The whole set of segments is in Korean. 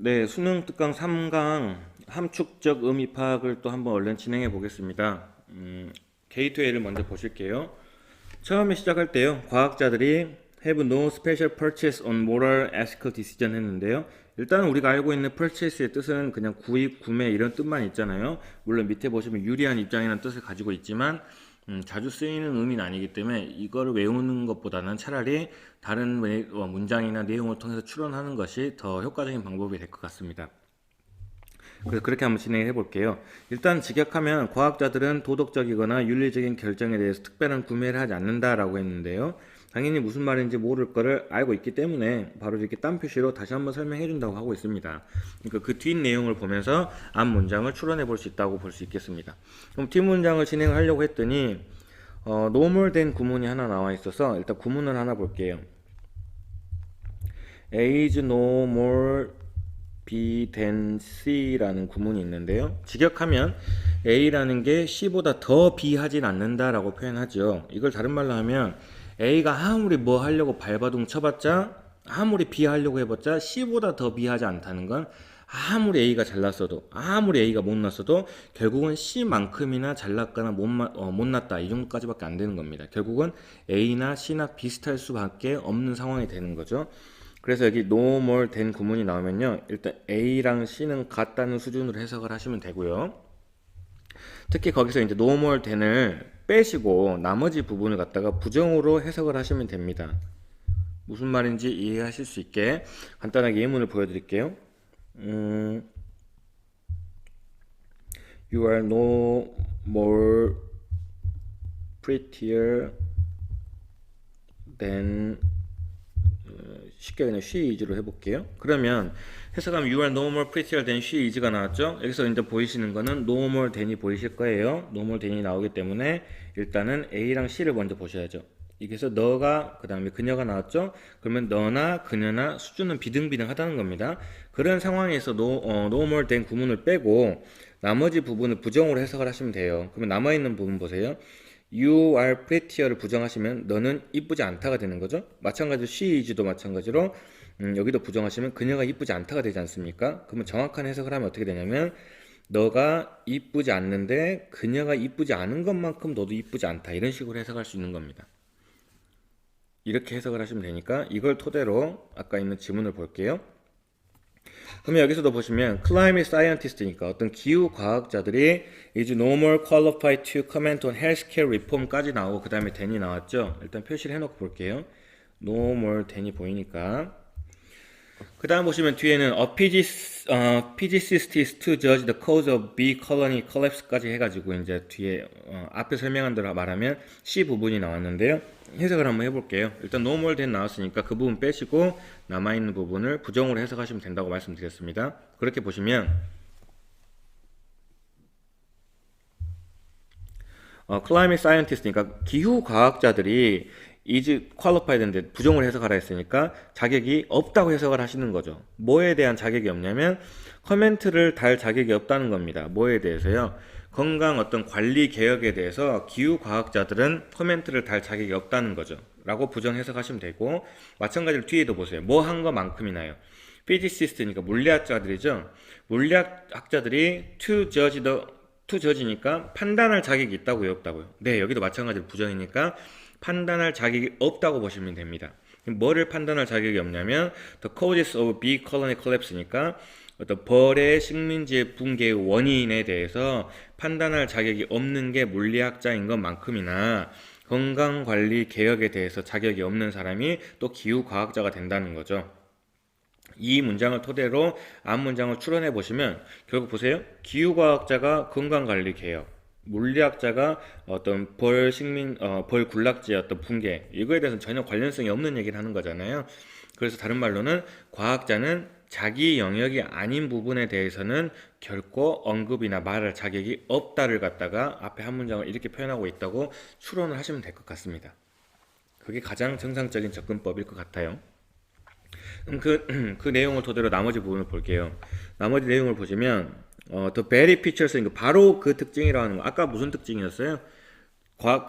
네, 수능 특강 3강 함축적 의미 파악을 또 한번 얼른 진행해 보겠습니다. 게이트웨이를 먼저 보실게요. 처음에 시작할 때요, 과학자들이 have no special purchase on moral ethical decision 했는데요. 일단 우리가 알고 있는 purchase의 뜻은 그냥 구입, 구매 이런 뜻만 있잖아요. 물론 밑에 보시면 유리한 입장이라는 뜻을 가지고 있지만 자주 쓰이는 의미는 아니기 때문에 이거를 외우는 것보다는 차라리 다른 문장이나 내용을 통해서 추론하는 것이 더 효과적인 방법이 될 것 같습니다. 그래서 그렇게 한번 진행을 해볼게요. 일단 직역하면 과학자들은 도덕적이거나 윤리적인 결정에 대해서 특별한 구매를 하지 않는다라고 했는데요. 당연히 무슨 말인지 모를 거를 알고 있기 때문에 바로 이렇게 딴 표시로 다시 한번 설명해 준다고 하고 있습니다. 그러니까 그 뒷 내용을 보면서 앞 문장을 추론해 볼 수 있다고 볼 수 있겠습니다. 그럼 뒷 문장을 진행하려고 했더니 노멀된 구문이 하나 나와 있어서 일단 구문을 하나 볼게요. A is no more B than C라는 구문이 있는데요. 직역하면 A라는 게 C보다 더 B 하진 않는다라고 표현하죠. 이걸 다른 말로 하면 A가 아무리 뭐 하려고 발버둥 쳐봤자, 아무리 B 하려고 해봤자 C보다 더 B 하지 않다는 건, 아무리 A가 잘났어도, 아무리 A가 못났어도 결국은 C만큼이나 잘났거나 못났다 이 정도까지밖에 안 되는 겁니다. 결국은 A나 C나 비슷할 수밖에 없는 상황이 되는 거죠. 그래서 여기 no more than 구문이 나오면요, 일단 A랑 C는 같다는 수준으로 해석을 하시면 되고요. 특히 거기서 이제 no more than을 빼시고 나머지 부분을 갖다가 부정으로 해석을 하시면 됩니다. 무슨 말인지 이해하실 수 있게 간단하게 예문을 보여드릴게요. You are no more prettier than, 쉽게 그냥 she is로 해볼게요. 그러면 해석하면 you are no more prettier than she is가 나왔죠. 여기서 이제 보이시는 거는 no more than이 보이실 거예요. no more than이 나오기 때문에 일단은 A랑 C를 먼저 보셔야죠. 여기서 너가 그 다음에 그녀가 나왔죠. 그러면 너나 그녀나 수준은 비등비등하다는 겁니다. 그런 상황에서 no more than 구문을 빼고 나머지 부분을 부정으로 해석을 하시면 돼요. 그러면 남아있는 부분 보세요. You are prettier를 부정하시면 너는 이쁘지 않다가 되는 거죠. 마찬가지로 she is도 마찬가지로 여기도 부정하시면 그녀가 이쁘지 않다가 되지 않습니까? 그러면 정확한 해석을 하면 어떻게 되냐면 너가 이쁘지 않는데 그녀가 이쁘지 않은 것만큼 너도 이쁘지 않다, 이런 식으로 해석할 수 있는 겁니다. 이렇게 해석을 하시면 되니까 이걸 토대로 아까 있는 지문을 볼게요. 그러면 여기서도 보시면 climate scientist니까 어떤 기후 과학자들이 is no more qualified to comment on healthcare reform까지 나오고 그 다음에 than이 나왔죠. 일단 표시를 해놓고 볼게요. no more than이 보이니까. 그 다음 보시면 뒤에는 physicist is to judge the cause of bee colony collapse까지 해가지고 이제 뒤에 앞에 설명한 대로 말하면 C 부분이 나왔는데요. 해석을 한번 해볼게요. 일단 no more than 나왔으니까 그 부분 빼시고 남아있는 부분을 부정으로 해석하시면 된다고 말씀드렸습니다. 그렇게 보시면 climate scientist니까 기후 과학자들이 is qualified인데 부정을 해석하라 했으니까 자격이 없다고 해석을 하시는 거죠. 뭐에 대한 자격이 없냐면 커멘트를 달 자격이 없다는 겁니다. 뭐에 대해서요? 건강 어떤 관리 개혁에 대해서 기후 과학자들은 코멘트를 달 자격이 없다는 거죠. 라고 부정 해석하시면 되고, 마찬가지로 뒤에도 보세요. 뭐 한 것만큼이나요. 피지시스트니까 물리학자들이죠. 물리학자들이 to judge니까 판단할 자격이 있다고요, 없다고요? 네, 여기도 마찬가지로 부정이니까 판단할 자격이 없다고 보시면 됩니다. 뭐를 판단할 자격이 없냐면 the causes of bee colony collapse니까 어떤 벌의 식민지의 붕괴의 원인에 대해서 판단할 자격이 없는 게 물리학자인 것만큼이나 건강관리 개혁에 대해서 자격이 없는 사람이 또 기후과학자가 된다는 거죠. 이 문장을 토대로 앞 문장을 추론해 보시면 결국 보세요. 기후과학자가 건강관리 개혁, 물리학자가 어떤 벌 굴락지의 어떤 붕괴, 이거에 대해서는 전혀 관련성이 없는 얘기를 하는 거잖아요. 그래서 다른 말로는 과학자는 자기 영역이 아닌 부분에 대해서는 결코 언급이나 말할 자격이 없다를 갖다가 앞에 한 문장을 이렇게 표현하고 있다고 추론을 하시면 될 것 같습니다. 그게 가장 정상적인 접근법일 것 같아요. 그 내용을 토대로 나머지 부분을 볼게요. 나머지 내용을 보시면 the very features, 바로 그 특징이라고 하는 거, 아까 무슨 특징이었어요?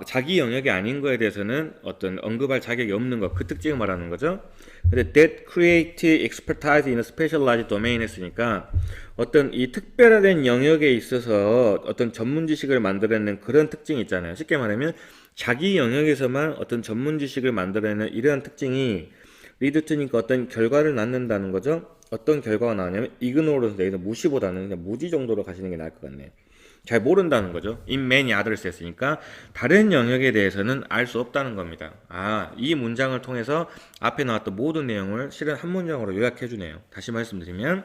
자기 영역이 아닌 거에 대해서는 어떤 언급할 자격이 없는 것, 그 특징을 말하는 거죠. 근데 that create expertise in a specialized domain 했으니까 어떤 이 특별화된 영역에 있어서 어떤 전문 지식을 만들어내는 그런 특징이 있잖아요. 쉽게 말하면 자기 영역에서만 어떤 전문 지식을 만들어내는 이러한 특징이 리드 투니까 어떤 결과를 낳는다는 거죠. 어떤 결과가 나오냐면 ignore에서 여기서 무시보다는 그냥 무지 정도로 가시는 게 나을 것 같네요. 잘 모른다는 거죠. In many others 했으니까 다른 영역에 대해서는 알 수 없다는 겁니다. 이 문장을 통해서 앞에 나왔던 모든 내용을 실은 한 문장으로 요약해 주네요. 다시 말씀드리면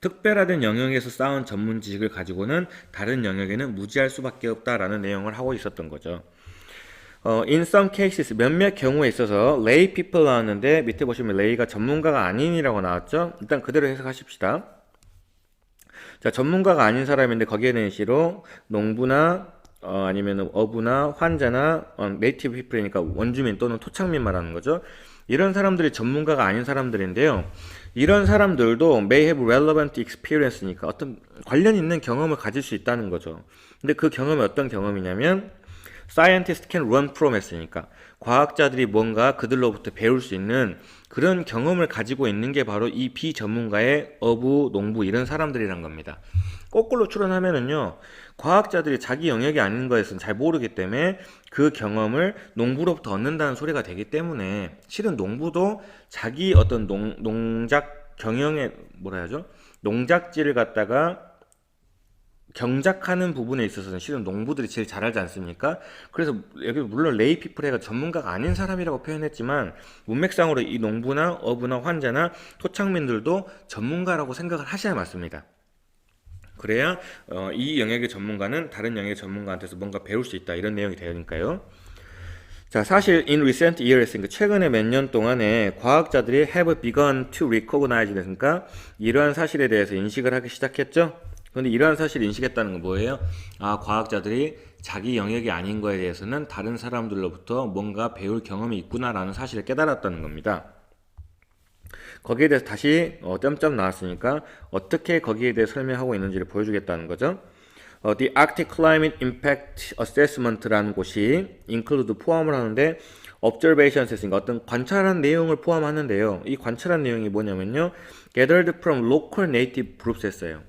특별화된 영역에서 쌓은 전문 지식을 가지고는 다른 영역에는 무지할 수밖에 없다라는 내용을 하고 있었던 거죠. In some cases 몇몇 경우에 있어서 lay people 나왔는데 밑에 보시면 lay가 전문가가 아닌이라고 나왔죠. 일단 그대로 해석하십시다. 자, 전문가가 아닌 사람인데 거기에 대한 시로 농부나 아니면 어부나 환자나 네이티브 피플이니까 원주민 또는 토착민 말하는 거죠. 이런 사람들이 전문가가 아닌 사람들인데요. 이런 사람들도 may have relevant experience니까 어떤 관련 있는 경험을 가질 수 있다는 거죠. 근데 그 경험이 어떤 경험이냐면 scientists can learn from 했으니까 과학자들이 뭔가 그들로부터 배울 수 있는 그런 경험을 가지고 있는 게 바로 이 비전문가의 어부, 농부 이런 사람들이란 겁니다. 거꾸로 추론하면은요, 과학자들이 자기 영역이 아닌 거에서는 잘 모르기 때문에 그 경험을 농부로부터 얻는다는 소리가 되기 때문에 실은 농부도 자기 어떤 농작 경영에 뭐라 해야죠? 농작지를 갖다가 경작하는 부분에 있어서는 실은 농부들이 제일 잘 알지 않습니까? 그래서 여기 물론 레이 피플해가 전문가가 아닌 사람이라고 표현했지만 문맥상으로 이 농부나 어부나 환자나 토착민들도 전문가라고 생각을 하셔야 맞습니다. 그래야 이 영역의 전문가는 다른 영역의 전문가한테서 뭔가 배울 수 있다 이런 내용이 되니까요. 자, 사실 in recent years, 그러니까 최근에 몇 년 동안에 과학자들이 have begun to recognize, 그러니까 이러한 사실에 대해서 인식을 하기 시작했죠. 그런데 이러한 사실을 인식했다는 건 뭐예요? 과학자들이 자기 영역이 아닌 거에 대해서는 다른 사람들로부터 뭔가 배울 경험이 있구나라는 사실을 깨달았다는 겁니다. 거기에 대해서 다시 점점 나왔으니까 어떻게 거기에 대해 설명하고 있는지를 보여주겠다는 거죠. The Arctic Climate Impact Assessment라는 곳이 include 포함을 하는데 observations 했으니까 어떤 관찰한 내용을 포함하는데요. 이 관찰한 내용이 뭐냐면요. gathered from local native groups 했어요.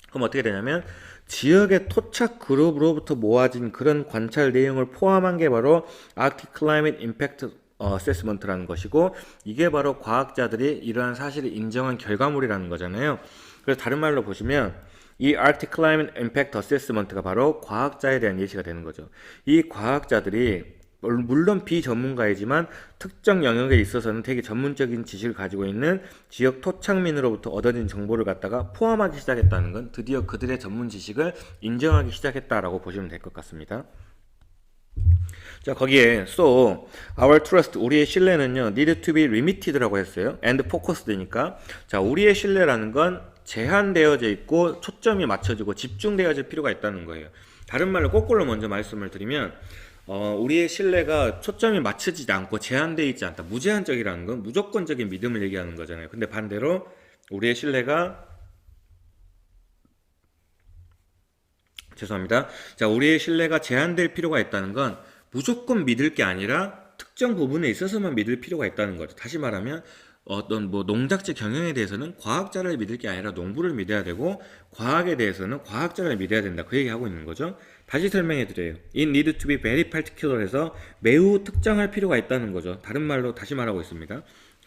그럼 어떻게 되냐면 지역의 토착 그룹으로부터 모아진 그런 관찰 내용을 포함한 게 바로 Arctic Climate Impact Assessment라는 것이고 이게 바로 과학자들이 이러한 사실을 인정한 결과물이라는 거잖아요. 그래서 다른 말로 보시면 이 Arctic Climate Impact Assessment가 바로 과학자에 대한 예시가 되는 거죠. 이 과학자들이 물론 비전문가이지만 특정 영역에 있어서는 되게 전문적인 지식을 가지고 있는 지역 토착민으로부터 얻어진 정보를 갖다가 포함하기 시작했다는 건 드디어 그들의 전문 지식을 인정하기 시작했다라고 보시면 될 것 같습니다. 자, 거기에 so our trust, 우리의 신뢰는요 need to be limited라고 했어요. and focused니까 자, 우리의 신뢰라는 건 제한되어져 있고 초점이 맞춰지고 집중되어질 필요가 있다는 거예요. 다른 말로 거꾸로 먼저 말씀을 드리면 우리의 신뢰가 초점이 맞춰지지 않고 제한되어 있지 않다. 무제한적이라는 건 무조건적인 믿음을 얘기하는 거잖아요. 근데 반대로 우리의 신뢰가 자, 우리의 신뢰가 제한될 필요가 있다는 건 무조건 믿을 게 아니라 특정 부분에 있어서만 믿을 필요가 있다는 거죠. 다시 말하면 어떤 농작지 경영에 대해서는 과학자를 믿을 게 아니라 농부를 믿어야 되고 과학에 대해서는 과학자를 믿어야 된다. 그 얘기하고 있는 거죠. 다시 설명해 드려요. It need to be very particular 해서 매우 특정할 필요가 있다는 거죠. 다른 말로 다시 말하고 있습니다.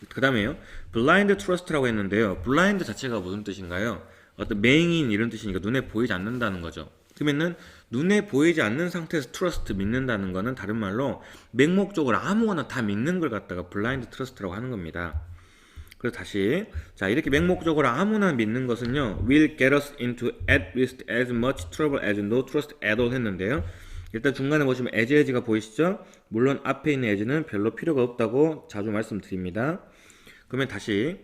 그 다음에요. blind trust라고 했는데요. blind 자체가 무슨 뜻인가요? 어떤 맹인 이런 뜻이니까 눈에 보이지 않는다는 거죠. 그러면은 눈에 보이지 않는 상태에서 트러스트 믿는다는 거는 다른 말로 맹목적으로 아무거나 다 믿는 걸 갖다가 블라인드 트러스트라고 하는 겁니다. 그래서 다시 자, 이렇게 맹목적으로 아무나 믿는 것은요 will get us into at least as much trouble as no trust at all 했는데요. 일단 중간에 보시면 as가 보이시죠? 물론 앞에 있는 as는 별로 필요가 없다고 자주 말씀드립니다. 그러면 다시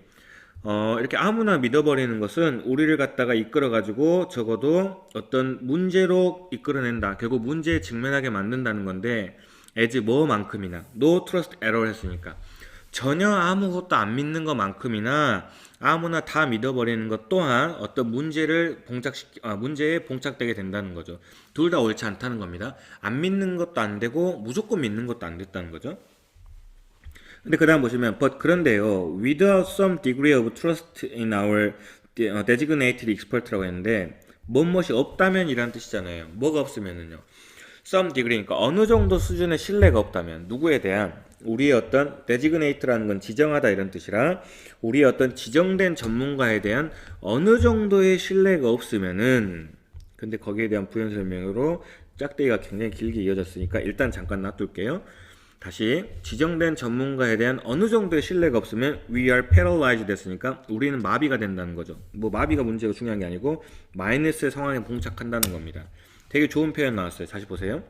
이렇게 아무나 믿어버리는 것은 우리를 갖다가 이끌어가지고 적어도 어떤 문제로 이끌어낸다. 결국 문제에 직면하게 만든다는 건데 as 뭐만큼이나 no trust at all 했으니까 전혀 아무것도 안 믿는 것만큼이나 아무나 다 믿어버리는 것 또한 어떤 문제에 봉착되게 된다는 거죠. 둘 다 옳지 않다는 겁니다. 안 믿는 것도 안 되고 무조건 믿는 것도 안 됐다는 거죠. 근데 그 다음 보시면 but 그런데요 without some degree of trust in our designated expert라고 했는데 무엇이 없다면 이란 뜻이잖아요. 뭐가 없으면은요 some degree니까 어느 정도 수준의 신뢰가 없다면 누구에 대한 우리의 어떤 designate라는 건 지정하다 이런 뜻이라 우리의 어떤 지정된 전문가에 대한 어느 정도의 신뢰가 없으면은 근데 거기에 대한 부연 설명으로 짝대기가 굉장히 길게 이어졌으니까 일단 잠깐 놔둘게요. 다시 지정된 전문가에 대한 어느 정도의 신뢰가 없으면 we are paralyzed 됐으니까 우리는 마비가 된다는 거죠. 뭐 마비가 문제가 중요한 게 아니고 마이너스의 상황에 봉착한다는 겁니다. 되게 좋은 표현 나왔어요. 다시 보세요.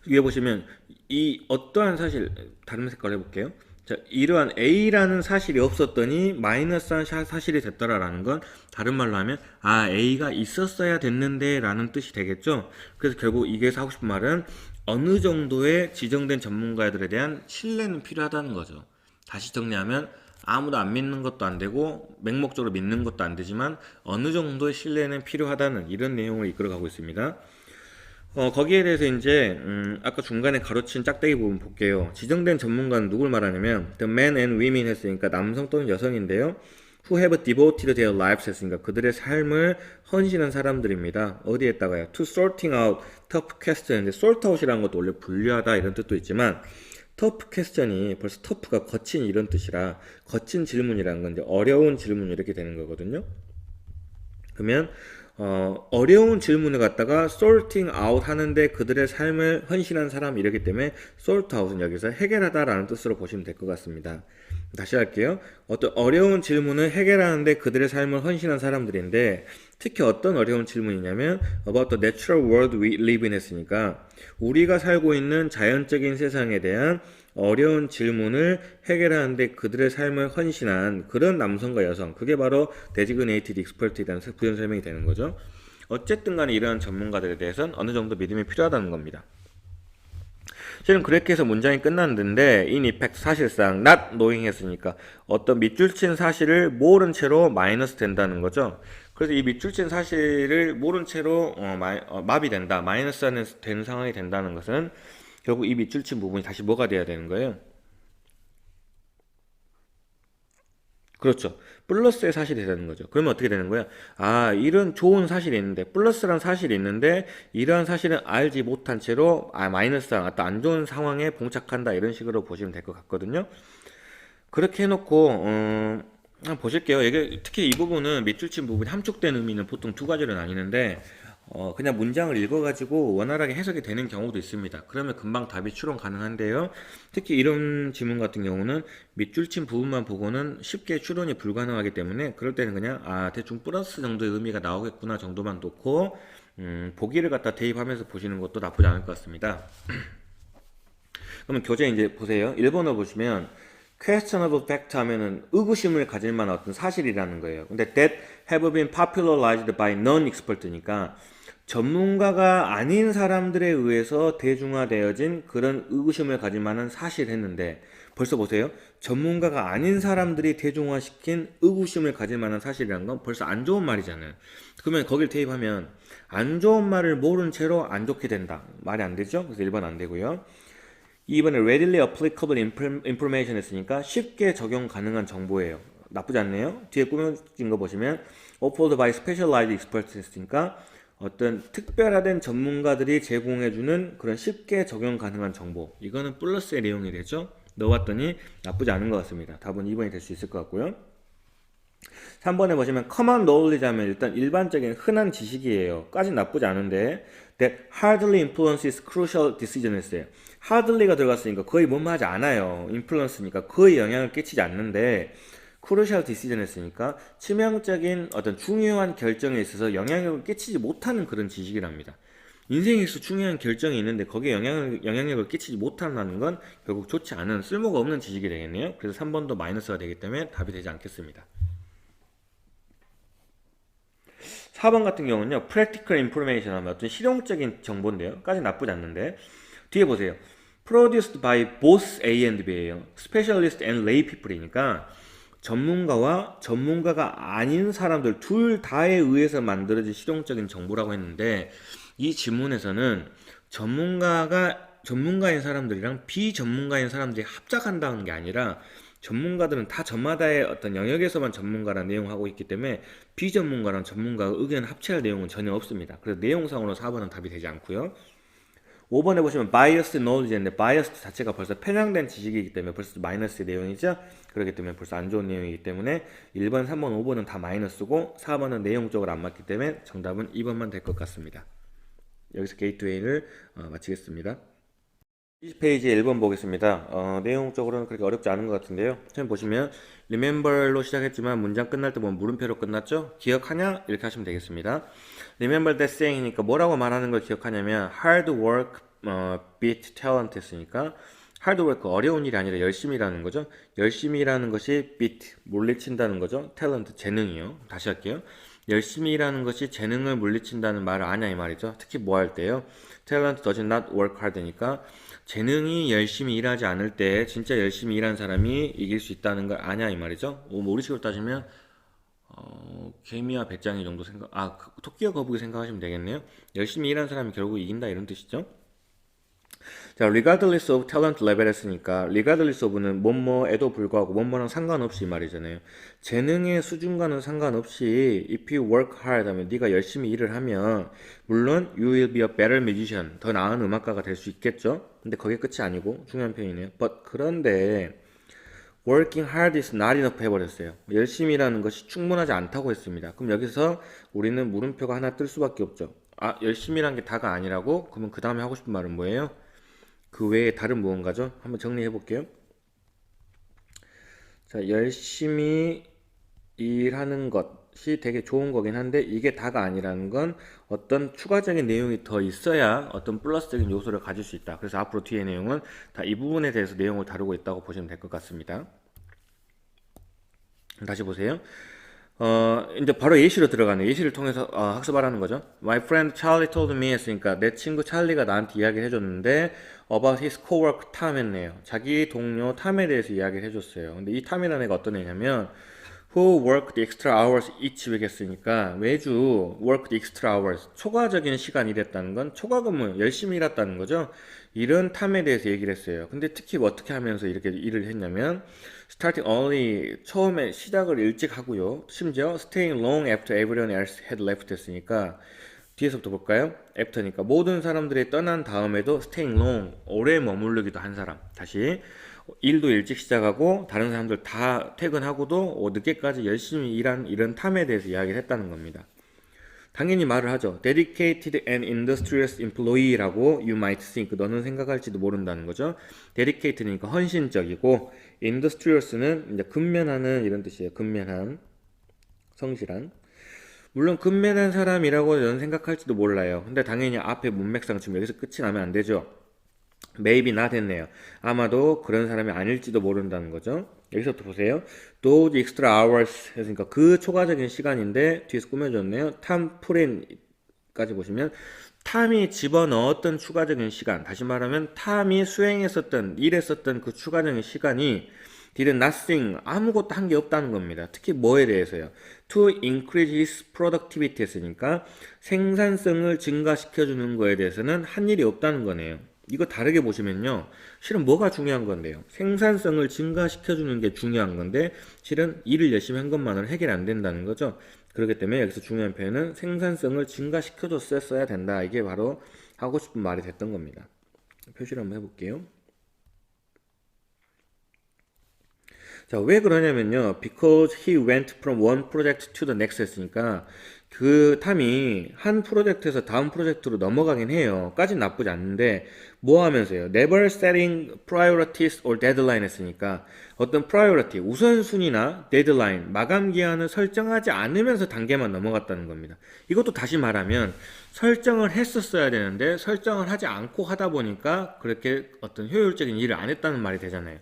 위에 보시면 이 어떠한 사실 다른 색깔로 해볼게요. 자, 이러한 A라는 사실이 없었더니 마이너스한 사실이 됐더라라는 건 다른 말로 하면 A가 있었어야 됐는데 라는 뜻이 되겠죠. 그래서 결국 이게서 하고 싶은 말은 어느 정도의 지정된 전문가들에 대한 신뢰는 필요하다는 거죠. 다시 정리하면 아무도 안 믿는 것도 안 되고 맹목적으로 믿는 것도 안 되지만 어느 정도의 신뢰는 필요하다는 이런 내용을 이끌어가고 있습니다. 거기에 대해서 이제 아까 중간에 가로친 짝대기 부분 볼게요. 지정된 전문가는 누굴 말하냐면 the men and women 했으니까 남성 또는 여성인데요. who have devoted their lives 했으니까 그들의 삶을 헌신한 사람들입니다. 어디에다가요? to sorting out tough questions. sort out이라는 것도 원래 분류하다 이런 뜻도 있지만 tough question이 벌써 tough가 거친 이런 뜻이라 거친 질문이라는 건 이제 어려운 질문 이렇게 되는 거거든요. 그러면 어려운 질문을 갖다가 sorting out 하는데 그들의 삶을 헌신한 사람 이렇기 때문에 sort out은 여기서 해결하다라는 뜻으로 보시면 될 것 같습니다. 다시 할게요. 어떤 어려운 질문을 해결하는데 그들의 삶을 헌신한 사람들인데 특히 어떤 어려운 질문이냐면 about the natural world we live in 했으니까 우리가 살고 있는 자연적인 세상에 대한 어려운 질문을 해결하는데 그들의 삶을 헌신한 그런 남성과 여성 그게 바로 designated expert에 대한 부연 설명이 되는 거죠. 어쨌든 간에 이러한 전문가들에 대해서는 어느 정도 믿음이 필요하다는 겁니다. 실은 그렇게 해서 문장이 끝났는데 in effect 사실상 not knowing 했으니까 어떤 밑줄 친 사실을 모른 채로 마이너스 된다는 거죠. 그래서 이 밑줄 친 사실을 모른 채로 마비된다, 마이너스 된 상황이 된다는 것은 결국 이 밑줄 친 부분이 다시 뭐가 돼야 되는 거예요? 그렇죠. 플러스의 사실이 되는 거죠. 그러면 어떻게 되는 거야? 이런 좋은 사실이 있는데, 플러스란 사실이 있는데, 이러한 사실은 알지 못한 채로, 마이너스한, 어떤 안 좋은 상황에 봉착한다. 이런 식으로 보시면 될 것 같거든요. 그렇게 해놓고, 한번 보실게요. 이게, 특히 이 부분은 밑줄 친 부분이 함축된 의미는 보통 두 가지로 나뉘는데, 그냥 문장을 읽어가지고 원활하게 해석이 되는 경우도 있습니다. 그러면 금방 답이 추론 가능한데요. 특히 이런 지문 같은 경우는 밑줄 친 부분만 보고는 쉽게 추론이 불가능하기 때문에 그럴 때는 그냥 대충 플러스 정도의 의미가 나오겠구나 정도만 놓고 보기를 갖다 대입하면서 보시는 것도 나쁘지 않을 것 같습니다. 그러면 교재 이제 보세요. 1번을 보시면 questionable fact 하면은 의구심을 가질 만한 어떤 사실이라는 거예요. 근데 that have been popularized by non-expert니까 전문가가 아닌 사람들에 의해서 대중화되어진 그런 의구심을 가질 만한 사실 했는데 벌써 보세요. 전문가가 아닌 사람들이 대중화시킨 의구심을 가질 만한 사실이라는 건 벌써 안 좋은 말이잖아요. 그러면 거길 대입하면 안 좋은 말을 모른 채로 안 좋게 된다. 말이 안 되죠? 그래서 1번 안 되고요. 2번에 readily applicable information 했으니까 쉽게 적용 가능한 정보예요. 나쁘지 않네요. 뒤에 꾸며진 거 보시면 offered by specialized experts 했으니까 어떤 특별화된 전문가들이 제공해주는 그런 쉽게 적용 가능한 정보. 이거는 플러스의 내용이 되죠. 넣어봤더니 나쁘지 않은 것 같습니다. 답은 2번이 될 수 있을 것 같고요. 3번에 보시면 common knowledge 하면 일단 일반적인 흔한 지식이에요. 까진 나쁘지 않은데 that hardly influences crucial decision 했어요. hardly가 들어갔으니까 거의 뭐뭐하지 않아요. influence니까 거의 영향을 끼치지 않는데 crucial decision 했으니까 치명적인 어떤 중요한 결정에 있어서 영향력을 끼치지 못하는 그런 지식이랍니다. 인생에 있어 중요한 결정이 있는데 거기에 영향력을 끼치지 못한다는 건 결국 좋지 않은 쓸모가 없는 지식이 되겠네요. 그래서 3번도 마이너스가 되기 때문에 답이 되지 않겠습니다. 4번 같은 경우는요, practical information 하면 어떤 실용적인 정보인데요. 까지 나쁘지 않는데 뒤에 보세요. produced by both A and B예요. specialist and lay people이니까 전문가와 전문가가 아닌 사람들 둘 다에 의해서 만들어진 실용적인 정보라고 했는데 이 지문에서는 전문가인 사람들이랑 비전문가인 사람들이 합작한다는 게 아니라 전문가들은 다 저마다의 어떤 영역에서만 전문가라는 내용을 하고 있기 때문에 비전문가랑 전문가가 의견 합치할 내용은 전혀 없습니다. 그래서 내용상으로 4번은 답이 되지 않고요. 5번에 보시면 biased knowledge인데 biased 자체가 벌써 편향된 지식이기 때문에 벌써 마이너스 내용이죠. 그렇기 때문에 벌써 안 좋은 내용이기 때문에 1번, 3번, 5번은 다 마이너스고 4번은 내용적으로 안 맞기 때문에 정답은 2번만 될 것 같습니다. 여기서 게이트웨이를 마치겠습니다. 20페이지 1번 보겠습니다. 내용적으로는 그렇게 어렵지 않은 것 같은데요. 처음 보시면 remember로 시작했지만 문장 끝날 때 보면 물음표로 끝났죠? 기억하냐? 이렇게 하시면 되겠습니다. remember that saying이니까 뭐라고 말하는 걸 기억하냐면 hard work beat talent 했으니까 hard work 어려운 일이 아니라 열심히라는 거죠. 열심히라는 것이 beat 물리친다는 거죠. talent 재능이요. 다시 할게요. 열심히 일하는 것이 재능을 물리친다는 말을 아냐 이 말이죠. 특히 뭐 할 때요. talent does not work hard니까 재능이 열심히 일하지 않을 때 진짜 열심히 일한 사람이 이길 수 있다는 걸 아냐 이 말이죠. 우리식으로 따지면 개미와 배짱이 정도 토끼와 거북이 생각하시면 되겠네요. 열심히 일한 사람이 결국 이긴다 이런 뜻이죠. 자, regardless of talent level 했으니까 regardless of는 뭐뭐에도 불구하고 뭐뭐랑 상관없이 이 말이잖아요. 재능의 수준과는 상관없이 if you work hard 하면 네가 열심히 일을 하면 물론 you will be a better musician 더 나은 음악가가 될 수 있겠죠. 근데 거기에 끝이 아니고 중요한 표현이네요. But 그런데 working hard is not enough 해버렸어요. 열심히 일하는 것이 충분하지 않다고 했습니다. 그럼 여기서 우리는 물음표가 하나 뜰 수밖에 없죠. 열심히 일한 게 다가 아니라고? 그러면 그 다음에 하고 싶은 말은 뭐예요? 그 외에 다른 무언가죠? 한번 정리해 볼게요. 자, 열심히 일하는 것이 되게 좋은 거긴 한데 이게 다가 아니라는 건 어떤 추가적인 내용이 더 있어야 어떤 플러스적인 요소를 가질 수 있다. 그래서 앞으로 뒤에 내용은 다 이 부분에 대해서 내용을 다루고 있다고 보시면 될 것 같습니다. 다시 보세요. 이제 바로 예시로 들어가네. 예시를 통해서 학습하라는 거죠. My friend Charlie told me 했으니까 내 친구 찰리가 나한테 이야기를 해줬는데 about his coworker Tom 했네요. 자기 동료 탐에 대해서 이야기를 해줬어요. 근데 이 탐이라는 애가 어떤 애냐면 who worked extra hours each week 했으니까 매주 worked extra hours 초과적인 시간 일했다는 건 초과 근무 열심히 일했다는 거죠. 이런 탐에 대해서 얘기를 했어요. 근데 특히 어떻게 하면서 이렇게 일을 했냐면 starting early 처음에 시작을 일찍 하고요. 심지어 staying long after everyone else had left 했으니까 뒤에서부터 볼까요? after니까 모든 사람들이 떠난 다음에도 staying long 오래 머무르기도 한 사람. 다시 일도 일찍 시작하고 다른 사람들 다 퇴근하고도 늦게까지 열심히 일한 이런 탐에 대해서 이야기를 했다는 겁니다. 당연히 말을 하죠. dedicated and industrious employee라고 you might think 너는 생각할지도 모른다는 거죠. dedicated니까 헌신적이고 industrious는 이제 근면하는 이런 뜻이에요. 근면한, 성실한. 물론 근면한 사람이라고 너는 생각할지도 몰라요. 근데 당연히 앞에 문맥상 지금 여기서 끝이 나면 안 되죠. maybe not 했네요. 아마도 그런 사람이 아닐지도 모른다는 거죠. 여기서부터 보세요. those extra hours 했으니까 그 초과적인 시간인데 뒤에서 꾸며줬네요. 탐 프린까지 보시면 탐이 집어넣었던 추가적인 시간, 다시 말하면 탐이 수행했었던 일했었던 그 추가적인 시간이 did nothing 아무것도 한 게 없다는 겁니다. 특히 뭐에 대해서요? to increase his productivity 했으니까 생산성을 증가시켜주는 거에 대해서는 한 일이 없다는 거네요. 이거 다르게 보시면요. 실은 뭐가 중요한 건데요. 생산성을 증가시켜주는 게 중요한 건데 실은 일을 열심히 한 것만으로 해결 안 된다는 거죠. 그렇기 때문에 여기서 중요한 표현은 생산성을 증가시켜줬어야 된다. 이게 바로 하고 싶은 말이 됐던 겁니다. 표시를 한번 해볼게요. 자, 왜 그러냐면요. Because he went from one project to the next 했으니까 그 탐이 한 프로젝트에서 다음 프로젝트로 넘어가긴 해요. 까진 나쁘지 않는데 뭐 하면서요? Never setting priorities or deadline 했으니까 어떤 priority, 우선순위나 deadline, 마감 기한을 설정하지 않으면서 단계만 넘어갔다는 겁니다. 이것도 다시 말하면 설정을 했었어야 되는데 설정을 하지 않고 하다 보니까 그렇게 어떤 효율적인 일을 안 했다는 말이 되잖아요.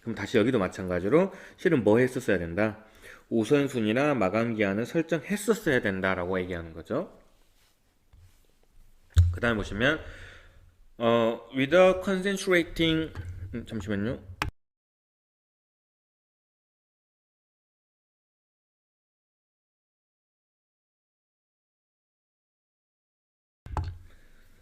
그럼 다시 여기도 마찬가지로 실은 뭐 했었어야 된다? 우선순위나 마감 기한을 설정했었어야 된다라고 얘기하는 거죠. 그 다음에 보시면 without concentrating 잠시만요.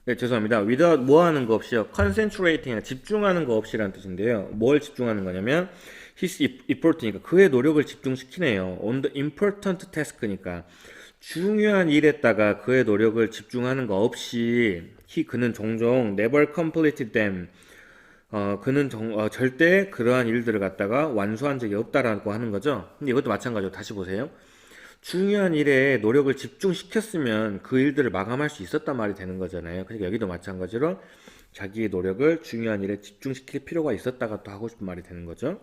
네, 죄송합니다. without 뭐 하는 거 없이요. concentrating, 집중하는 거 없이라는 뜻인데요. 뭘 집중하는 거냐면 his effort니까 그의 노력을 집중시키네요. on the important task니까 중요한 일에다가 그의 노력을 집중하는 거 없이 그는 종종 never completed them. 그는 절대 그러한 일들을 갖다가 완수한 적이 없다라고 하는 거죠. 근데 이것도 마찬가지로 다시 보세요. 중요한 일에 노력을 집중시켰으면 그 일들을 마감할 수 있었단 말이 되는 거잖아요. 그러니까 여기도 마찬가지로 자기의 노력을 중요한 일에 집중시킬 필요가 있었다가 또 하고 싶은 말이 되는 거죠.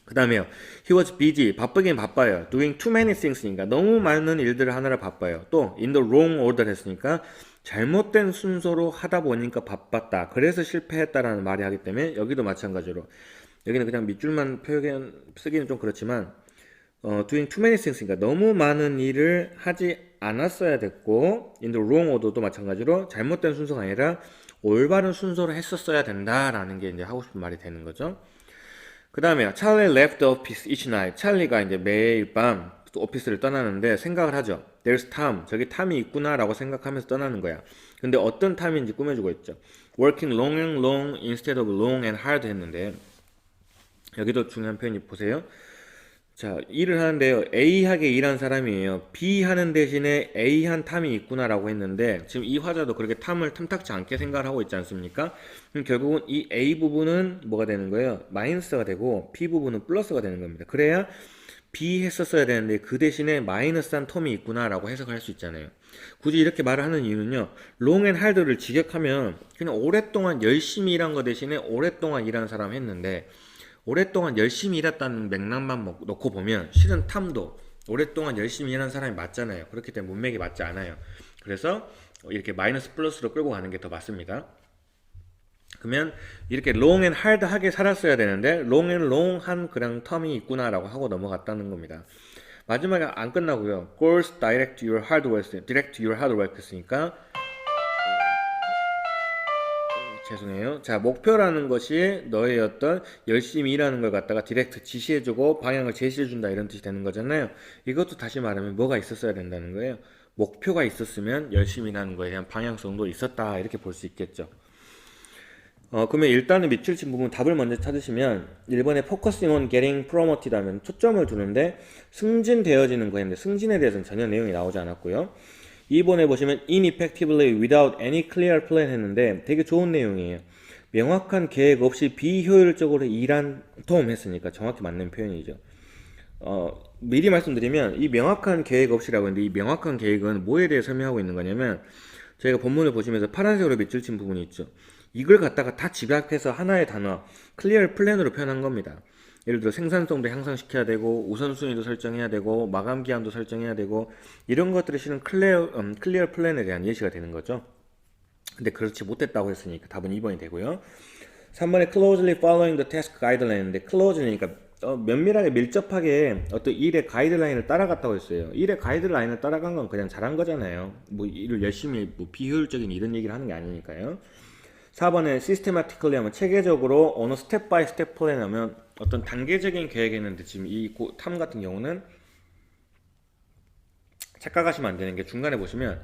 그 다음에요. He was busy. 바쁘긴 바빠요. Doing too many things니까 너무 많은 일들을 하느라 바빠요. 또 in the wrong order 했으니까 잘못된 순서로 하다 보니까 바빴다. 그래서 실패했다라는 말이 하기 때문에 여기도 마찬가지로 여기는 그냥 밑줄만 표현 쓰기는 좀 그렇지만 doing too many things니까 너무 많은 일을 하지 않았어야 됐고 in the wrong order도 마찬가지로 잘못된 순서가 아니라 올바른 순서로 했었어야 된다라는 게 이제 하고 싶은 말이 되는 거죠. 그 다음에요. 찰리 left the office each night. 찰리가 이제 매일 밤 오피스를 떠나는데 생각을 하죠. There's Tom. 저기 탐이 있구나라고 생각하면서 떠나는 거야. 근데 어떤 탐인지 꾸며주고 있죠. Working long and long instead of long and hard 했는데 여기도 중요한 표현이 보세요. 자, 일을 하는데요. A하게 일한 사람이에요. B하는 대신에 A한 탐이 있구나라고 했는데 지금 이 화자도 그렇게 탐을 탐탁지 않게 생각을 하고 있지 않습니까? 그럼 결국은 이 A 부분은 뭐가 되는 거예요? 마이너스가 되고 B 부분은 플러스가 되는 겁니다. 그래야 B 했었어야 되는데 그 대신에 마이너스한 텀이 있구나라고 해석할 수 있잖아요. 굳이 이렇게 말을 하는 이유는요. long and hard를 직역하면 그냥 오랫동안 열심히 일한 거 대신에 오랫동안 일한 사람 했는데 오랫동안 열심히 일했다는 맥락만 놓고 보면 실은 탐도 오랫동안 열심히 일한 사람이 맞잖아요. 그렇기 때문에 문맥이 맞지 않아요. 그래서 이렇게 마이너스 플러스로 끌고 가는 게 더 맞습니다. 그러면 이렇게 long and hard하게 살았어야 되는데 long and long한 그냥 텀이 있구나라고 하고 넘어갔다는 겁니다. 마지막에 안 끝나고요. Goals direct your hard work, direct your hard work 했으니까 죄송해요. 자, 목표라는 것이 너의 어떤 열심히 일하는 걸 갖다가 디렉트 지시해주고 방향을 제시해준다 이런 뜻이 되는 거잖아요. 이것도 다시 말하면 뭐가 있었어야 된다는 거예요. 목표가 있었으면 열심히 일하는 거에 대한 방향성도 있었다 이렇게 볼 수 있겠죠. 그러면 일단은 밑줄 친 부분 답을 먼저 찾으시면 1번에 focusing on getting promoted 하면 초점을 두는데 승진되어지는 거였는데 승진에 대해서는 전혀 내용이 나오지 않았고요. 2번에 보시면 ineffectively without any clear plan 했는데 되게 좋은 내용이에요. 명확한 계획 없이 비효율적으로 일한 톰 했으니까 정확히 맞는 표현이죠. 미리 말씀드리면 이 명확한 계획 없이라고 했는데 이 명확한 계획은 뭐에 대해 설명하고 있는 거냐면 저희가 본문을 보시면서 파란색으로 밑줄 친 부분이 있죠. 이걸 갖다가 다 집약해서 하나의 단어 clear plan으로 표현한 겁니다. 예를 들어 생산성도 향상시켜야 되고 우선순위도 설정해야 되고 마감 기한도 설정해야 되고 이런 것들이 실은 클리어 플랜에 대한 예시가 되는 거죠. 근데 그렇지 못했다고 했으니까 답은 2번이 되고요. 3번에 closely following the task guideline인데 close니까 면밀하게 밀접하게 어떤 일의 가이드라인을 따라갔다고 했어요. 일의 가이드라인을 따라간 건 그냥 잘한 거잖아요. 뭐 일을 열심히 뭐 비효율적인 이런 얘기를 하는 게 아니니까요. 4번에 systematically 하면 체계적으로 어느 스텝 바이 스텝 플랜 하면 어떤 단계적인 계획이었는데 지금 이 탐 같은 경우는 착각하시면 안 되는 게 중간에 보시면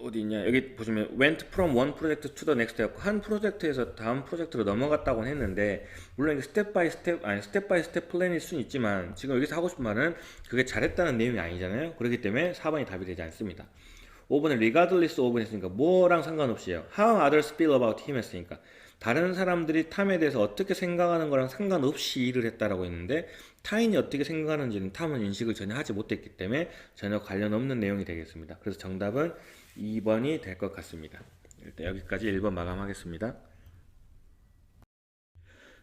어디 있냐 여기 보시면 went from one project to the next 했고 한 프로젝트에서 다음 프로젝트로 넘어갔다고 했는데 물론 이게 스텝 바이 스텝 플랜일 수는 있지만 지금 여기서 하고 싶은 말은 그게 잘했다는 내용이 아니잖아요. 그렇기 때문에 4번이 답이 되지 않습니다. 5번에 regardless of 했으니까 뭐랑 상관없이요. How others feel about him 했으니까 다른 사람들이 탐에 대해서 어떻게 생각하는 거랑 상관없이 일을 했다라고 했는데 타인이 어떻게 생각하는지는 탐은 인식을 전혀 하지 못했기 때문에 전혀 관련 없는 내용이 되겠습니다. 그래서 정답은 2번이 될 것 같습니다. 일단 여기까지 1번 마감하겠습니다.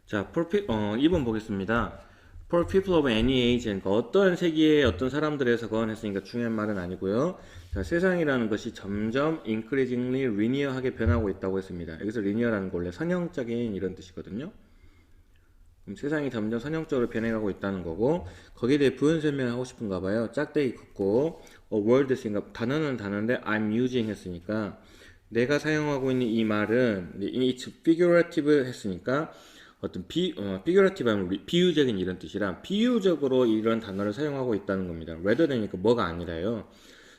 자, 2번 보겠습니다. For people of any age, 그러니까 어떤 세기의 어떤 사람들에서 거론했으니까 중요한 말은 아니고요. 자, 세상이라는 것이 점점 increasingly linear하게 변하고 있다고 했습니다. 여기서 linear라는 거 원래 선형적인 이런 뜻이거든요. 그럼 세상이 점점 선형적으로 변해가고 있다는 거고 거기에 대해 부연 설명하고 싶은가 봐요. 짝대기 긋고 word 했으니까 단어는 단어인데 I'm using 했으니까 내가 사용하고 있는 이 말은 it's figurative 했으니까 어떤 figurative 하면 비유적인 이런 뜻이라 비유적으로 이런 단어를 사용하고 있다는 겁니다. rather 되니까 뭐가 아니라요.